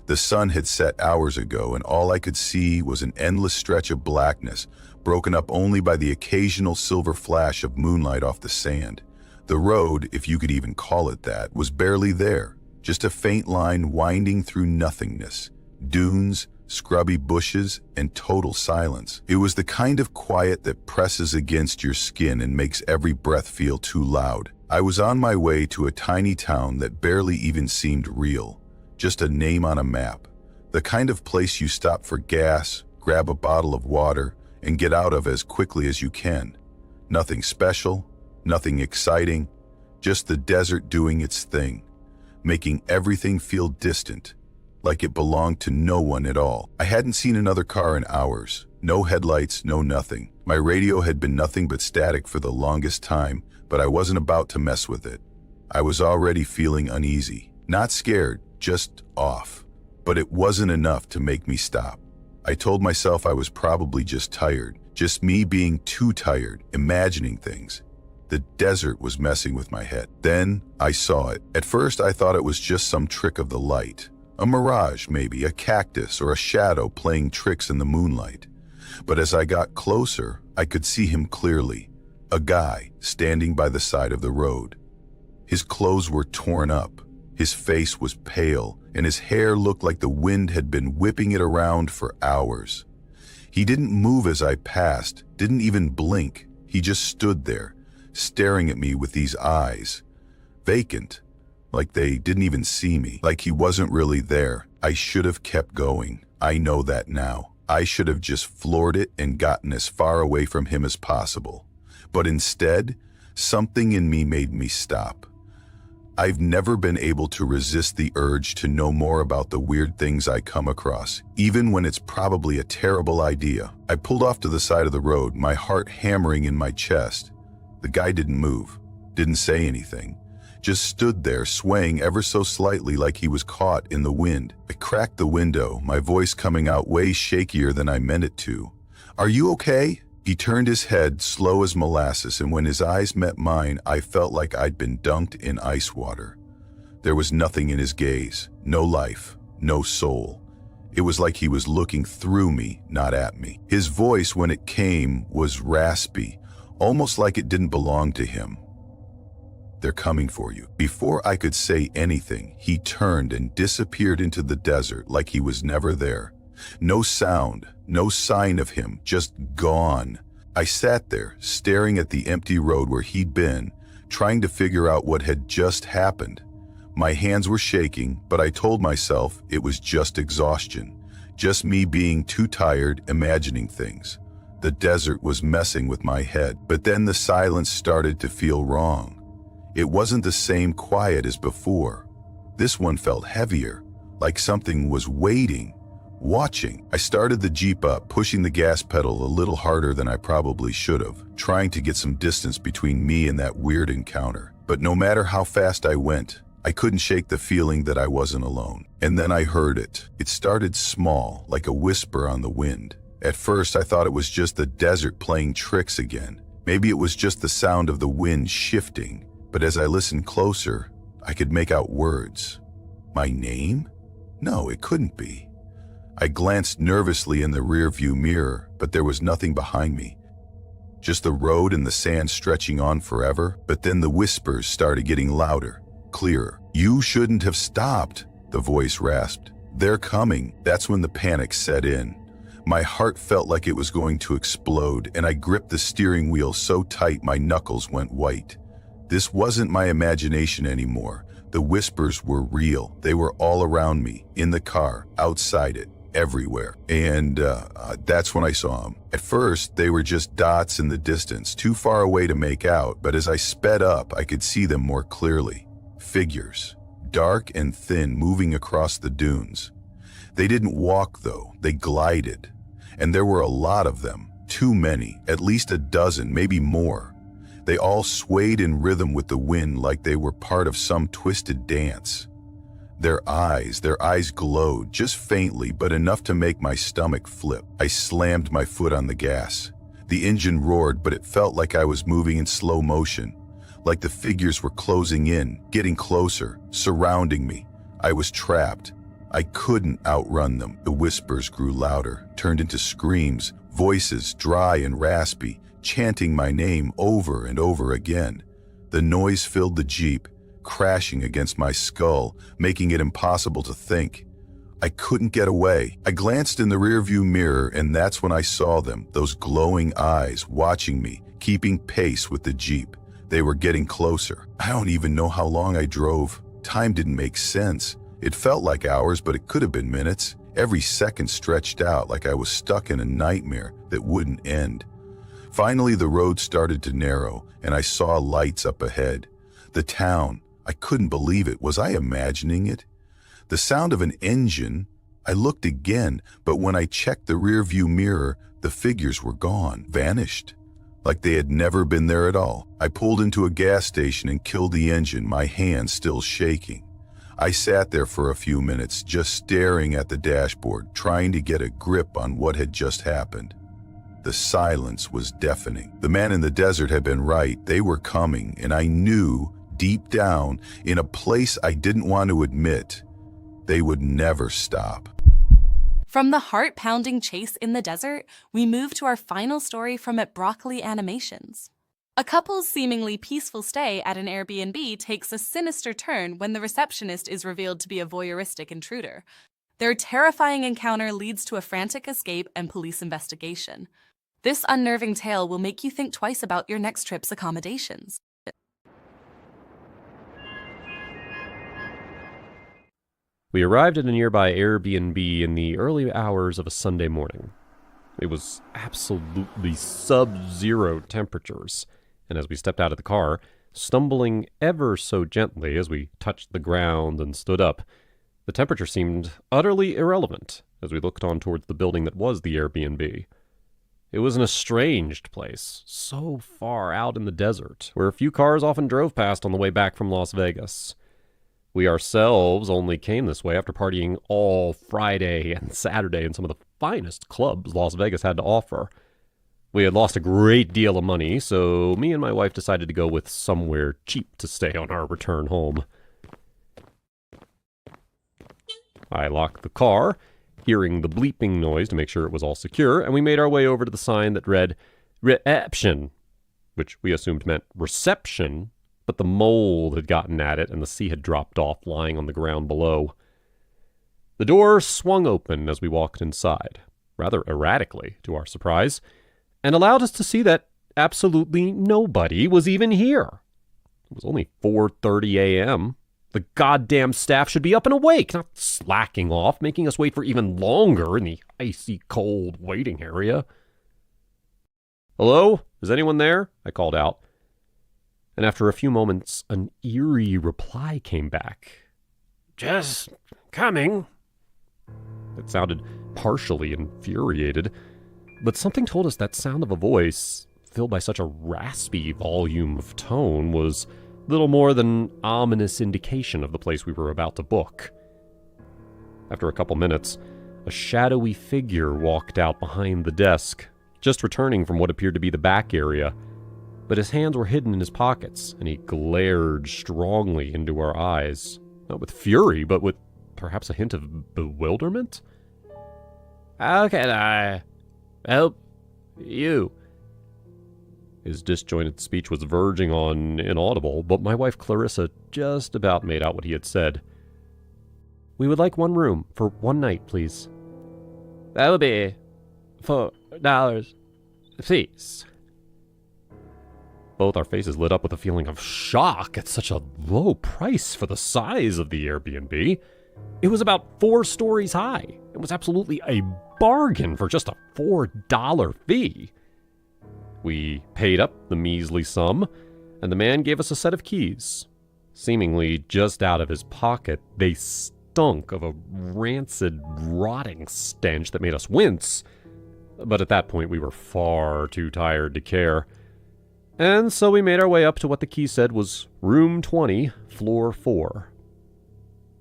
The sun had set hours ago, and all I could see was an endless stretch of blackness, broken up only by the occasional silver flash of moonlight off the sand. The road, if you could even call it that, was barely there, just a faint line winding through nothingness. Dunes, scrubby bushes, and total silence. It was the kind of quiet that presses against your skin and makes every breath feel too loud. I was on my way to a tiny town that barely even seemed real, just a name on a map. The kind of place you stop for gas, grab a bottle of water, and get out of as quickly as you can. Nothing special, nothing exciting, just the desert doing its thing, making everything feel distant, like it belonged to no one at all. I hadn't seen another car in hours. No headlights, no nothing. My radio had been nothing but static for the longest time, but I wasn't about to mess with it. I was already feeling uneasy. Not scared, just off. But it wasn't enough to make me stop. I told myself I was probably just tired, just me being too tired, imagining things. The desert was messing with my head. Then I saw it. At first I thought it was just some trick of the light. A mirage maybe, a cactus or a shadow playing tricks in the moonlight. But as I got closer, I could see him clearly. A guy standing by the side of the road. His clothes were torn up. His face was pale, and his hair looked like the wind had been whipping it around for hours. He didn't move as I passed, didn't even blink. He just stood there, staring at me with these eyes. Vacant, like they didn't even see me, like he wasn't really there. I should have kept going. I know that now. I should have just floored it and gotten as far away from him as possible. But instead, something in me made me stop. I've never been able to resist the urge to know more about the weird things I come across, even when it's probably a terrible idea. I pulled off to the side of the road, my heart hammering in my chest. The guy didn't move, didn't say anything, just stood there swaying ever so slightly like he was caught in the wind. I cracked the window, my voice coming out way shakier than I meant it to. "Are you okay?" He turned his head, slow as molasses, and when his eyes met mine, I felt like I'd been dunked in ice water. There was nothing in his gaze, no life, no soul. It was like he was looking through me, not at me. His voice, when it came, was raspy, almost like it didn't belong to him. "They're coming for you." Before I could say anything, he turned and disappeared into the desert like he was never there. No sound, no sign of him, just gone. I sat there, staring at the empty road where he'd been, trying to figure out what had just happened. My hands were shaking, but I told myself it was just exhaustion, just me being too tired, imagining things. The desert was messing with my head, but then the silence started to feel wrong. It wasn't the same quiet as before. This one felt heavier, like something was waiting, watching. I started the Jeep up, pushing the gas pedal a little harder than I probably should have, trying to get some distance between me and that weird encounter. But no matter how fast I went, I couldn't shake the feeling that I wasn't alone. And then I heard it. It started small, like a whisper on the wind. At first, I thought it was just the desert playing tricks again. Maybe it was just the sound of the wind shifting. But as I listened closer, I could make out words. My name? No, it couldn't be. I glanced nervously in the rearview mirror, but there was nothing behind me. Just the road and the sand stretching on forever. But then the whispers started getting louder, clearer. "You shouldn't have stopped," the voice rasped. "They're coming." That's when the panic set in. My heart felt like it was going to explode, and I gripped the steering wheel so tight my knuckles went white. This wasn't my imagination anymore. The whispers were real. They were all around me, in the car, outside it, everywhere. And that's when I saw them. At first, they were just dots in the distance, too far away to make out, but as I sped up, I could see them more clearly. Figures, dark and thin, moving across the dunes. They didn't walk, though. They glided. And there were a lot of them. Too many, at least a dozen, maybe more. They all swayed in rhythm with the wind like they were part of some twisted dance. Their eyes glowed, just faintly, but enough to make my stomach flip. I slammed my foot on the gas. The engine roared, but it felt like I was moving in slow motion, like the figures were closing in, getting closer, surrounding me. I was trapped. I couldn't outrun them. The whispers grew louder, turned into screams, voices dry and raspy, chanting my name over and over again. The noise filled the Jeep, crashing against my skull, making it impossible to think. I couldn't get away. I glanced in the rearview mirror, and that's when I saw them, those glowing eyes watching me, keeping pace with the Jeep. They were getting closer. I don't even know how long I drove. Time didn't make sense. It felt like hours, but it could have been minutes. Every second stretched out like I was stuck in a nightmare that wouldn't end. Finally, the road started to narrow, and I saw lights up ahead. The town. I couldn't believe it. Was I imagining it? The sound of an engine. I looked again, but when I checked the rearview mirror, the figures were gone, vanished, like they had never been there at all. I pulled into a gas station and killed the engine, my hands still shaking. I sat there for a few minutes, just staring at the dashboard, trying to get a grip on what had just happened. The silence was deafening. The man in the desert had been right. They were coming, and I knew, deep down, in a place I didn't want to admit, they would never stop. From the heart-pounding chase in the desert, we move to our final story from at Broccoli Animations. A couple's seemingly peaceful stay at an Airbnb takes a sinister turn when the receptionist is revealed to be a voyeuristic intruder. Their terrifying encounter leads to a frantic escape and police investigation. This unnerving tale will make you think twice about your next trip's accommodations. We arrived at a nearby Airbnb in the early hours of a Sunday morning. It was absolutely sub-zero temperatures, and as we stepped out of the car, stumbling ever so gently as we touched the ground and stood up, the temperature seemed utterly irrelevant as we looked on towards the building that was the Airbnb. It was an estranged place, so far out in the desert, where a few cars often drove past on the way back from Las Vegas. We ourselves only came this way after partying all Friday and Saturday in some of the finest clubs Las Vegas had to offer. We had lost a great deal of money, so me and my wife decided to go with somewhere cheap to stay on our return home. I locked the car, hearing the bleeping noise to make sure it was all secure, and we made our way over to the sign that read reception, which we assumed meant reception, but the mold had gotten at it and the sea had dropped off, lying on the ground below. The door swung open as we walked inside, rather erratically to our surprise, and allowed us to see that absolutely nobody was even here. It was only 4:30 a.m. The goddamn staff should be up and awake, not slacking off, making us wait for even longer in the icy cold waiting area. "Hello? Is anyone there?" I called out. And after a few moments, an eerie reply came back. "Just coming." It sounded partially infuriated, but something told us that sound of a voice, filled by such a raspy volume of tone, was little more than ominous indication of the place we were about to book. After a couple minutes, a shadowy figure walked out behind the desk, just returning from what appeared to be the back area, but his hands were hidden in his pockets, and he glared strongly into our eyes, not with fury, but with perhaps a hint of bewilderment. "How can I help you?" His disjointed speech was verging on inaudible, but my wife Clarissa just about made out what he had said. "We would like one room for one night, please." "That will be $4, please." Both our faces lit up with a feeling of shock at such a low price for the size of the Airbnb. It was about 4 stories high. It was absolutely a bargain for just a $4 fee. We paid up the measly sum, and the man gave us a set of keys. Seemingly just out of his pocket, they stunk of a rancid, rotting stench that made us wince. But at that point, we were far too tired to care. And so we made our way up to what the key said was room 20, floor 4.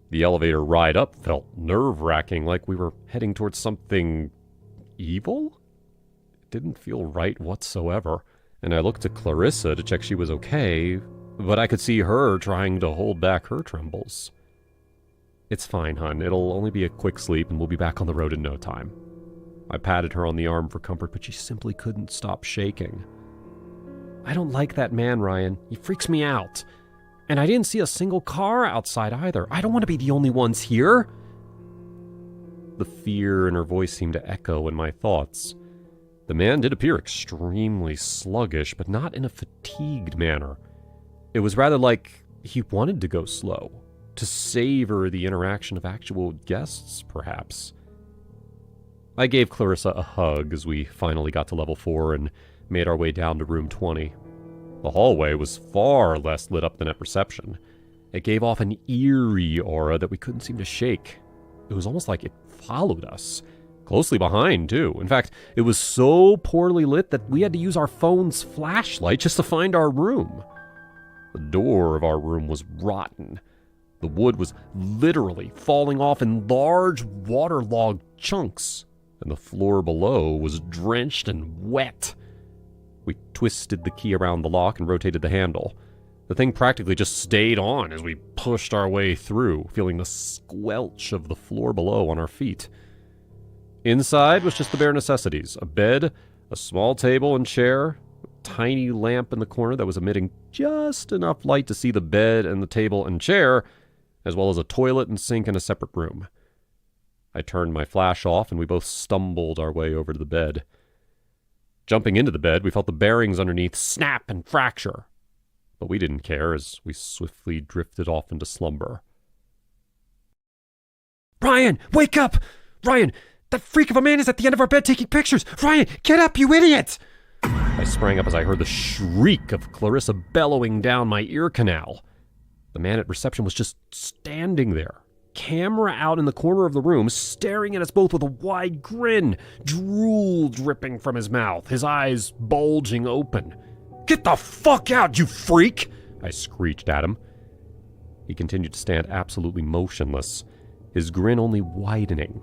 The elevator ride up felt nerve-wracking, like we were heading towards something evil? Didn't feel right whatsoever, and I looked to Clarissa to check she was okay, but I could see her trying to hold back her trembles. "It's fine, hon. It'll only be a quick sleep, and we'll be back on the road in no time." I patted her on the arm for comfort, but she simply couldn't stop shaking. "I don't like that man, Ryan. He freaks me out. And I didn't see a single car outside either. I don't want to be the only ones here." The fear in her voice seemed to echo in my thoughts. The man did appear extremely sluggish, but not in a fatigued manner. It was rather like he wanted to go slow, to savor the interaction of actual guests, perhaps. I gave Clarissa a hug as we finally got to level 4 and made our way down to room 20. The hallway was far less lit up than at reception. It gave off an eerie aura that we couldn't seem to shake. It was almost like it followed us. Closely behind, too. In fact, it was so poorly lit that we had to use our phone's flashlight just to find our room. The door of our room was rotten. The wood was literally falling off in large waterlogged chunks, and the floor below was drenched and wet. We twisted the key around the lock and rotated the handle. The thing practically just stayed on as we pushed our way through, feeling the squelch of the floor below on our feet. Inside was just the bare necessities: a bed, a small table and chair, a tiny lamp in the corner that was emitting just enough light to see the bed and the table and chair, as well as a toilet and sink in a separate room. I turned my flash off, and we both stumbled our way over to the bed. Jumping into the bed, we felt the bearings underneath snap and fracture, but we didn't care as we swiftly drifted off into slumber. "Ryan, wake up! Ryan, that freak of a man is at the end of our bed taking pictures! Ryan, get up, you idiot!" I sprang up as I heard the shriek of Clarissa bellowing down my ear canal. The man at reception was just standing there, camera out in the corner of the room, staring at us both with a wide grin, drool dripping from his mouth, his eyes bulging open. "Get the fuck out, you freak!" I screeched at him. He continued to stand absolutely motionless, his grin only widening.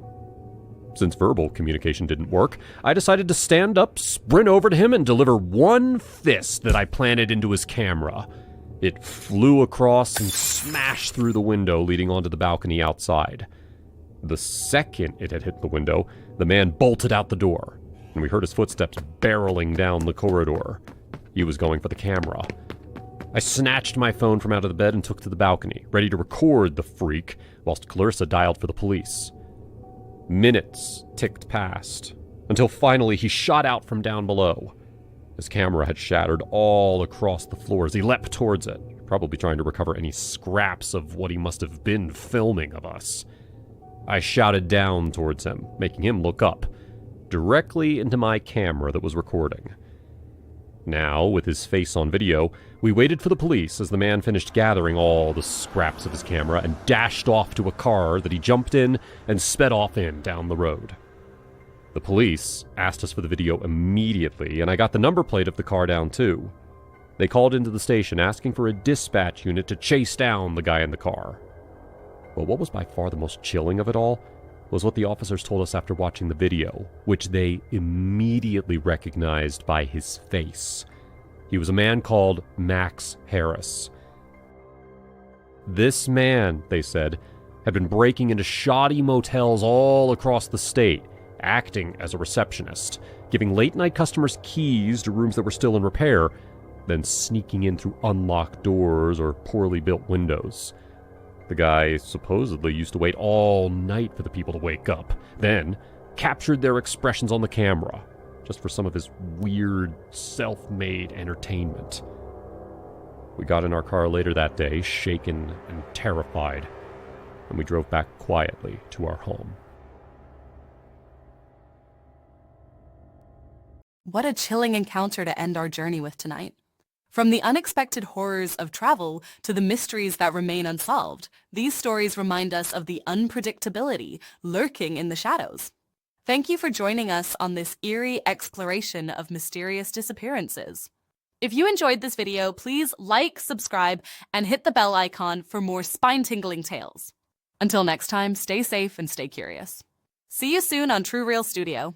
Since verbal communication didn't work, I decided to stand up, sprint over to him, and deliver one fist that I planted into his camera. It flew across and smashed through the window leading onto the balcony outside. The second it had hit the window, the man bolted out the door, and we heard his footsteps barreling down the corridor. He was going for the camera. I snatched my phone from out of the bed and took to the balcony, ready to record the freak, whilst Clarissa dialed for the police. Minutes ticked past, until finally he shot out from down below. His camera had shattered all across the floor as he leapt towards it, probably trying to recover any scraps of what he must have been filming of us. I shouted down towards him, making him look up, directly into my camera that was recording. Now, with his face on video, we waited for the police as the man finished gathering all the scraps of his camera and dashed off to a car that he jumped in and sped off in down the road. The police asked us for the video immediately, and I got the number plate of the car down too. They called into the station asking for a dispatch unit to chase down the guy in the car. But what was by far the most chilling of it all was what the officers told us after watching the video, which they immediately recognized by his face. He was a man called Max Harris. This man, they said, had been breaking into shoddy motels all across the state, acting as a receptionist, giving late-night customers keys to rooms that were still in repair, then sneaking in through unlocked doors or poorly built windows. The guy supposedly used to wait all night for the people to wake up, then captured their expressions on the camera, just for some of his weird, self-made entertainment. We got in our car later that day, shaken and terrified, and we drove back quietly to our home. What a chilling encounter to end our journey with tonight. From the unexpected horrors of travel to the mysteries that remain unsolved, these stories remind us of the unpredictability lurking in the shadows. Thank you for joining us on this eerie exploration of mysterious disappearances. If you enjoyed this video, please like, subscribe, and hit the bell icon for more spine-tingling tales. Until next time, stay safe and stay curious. See you soon on True Real Studio.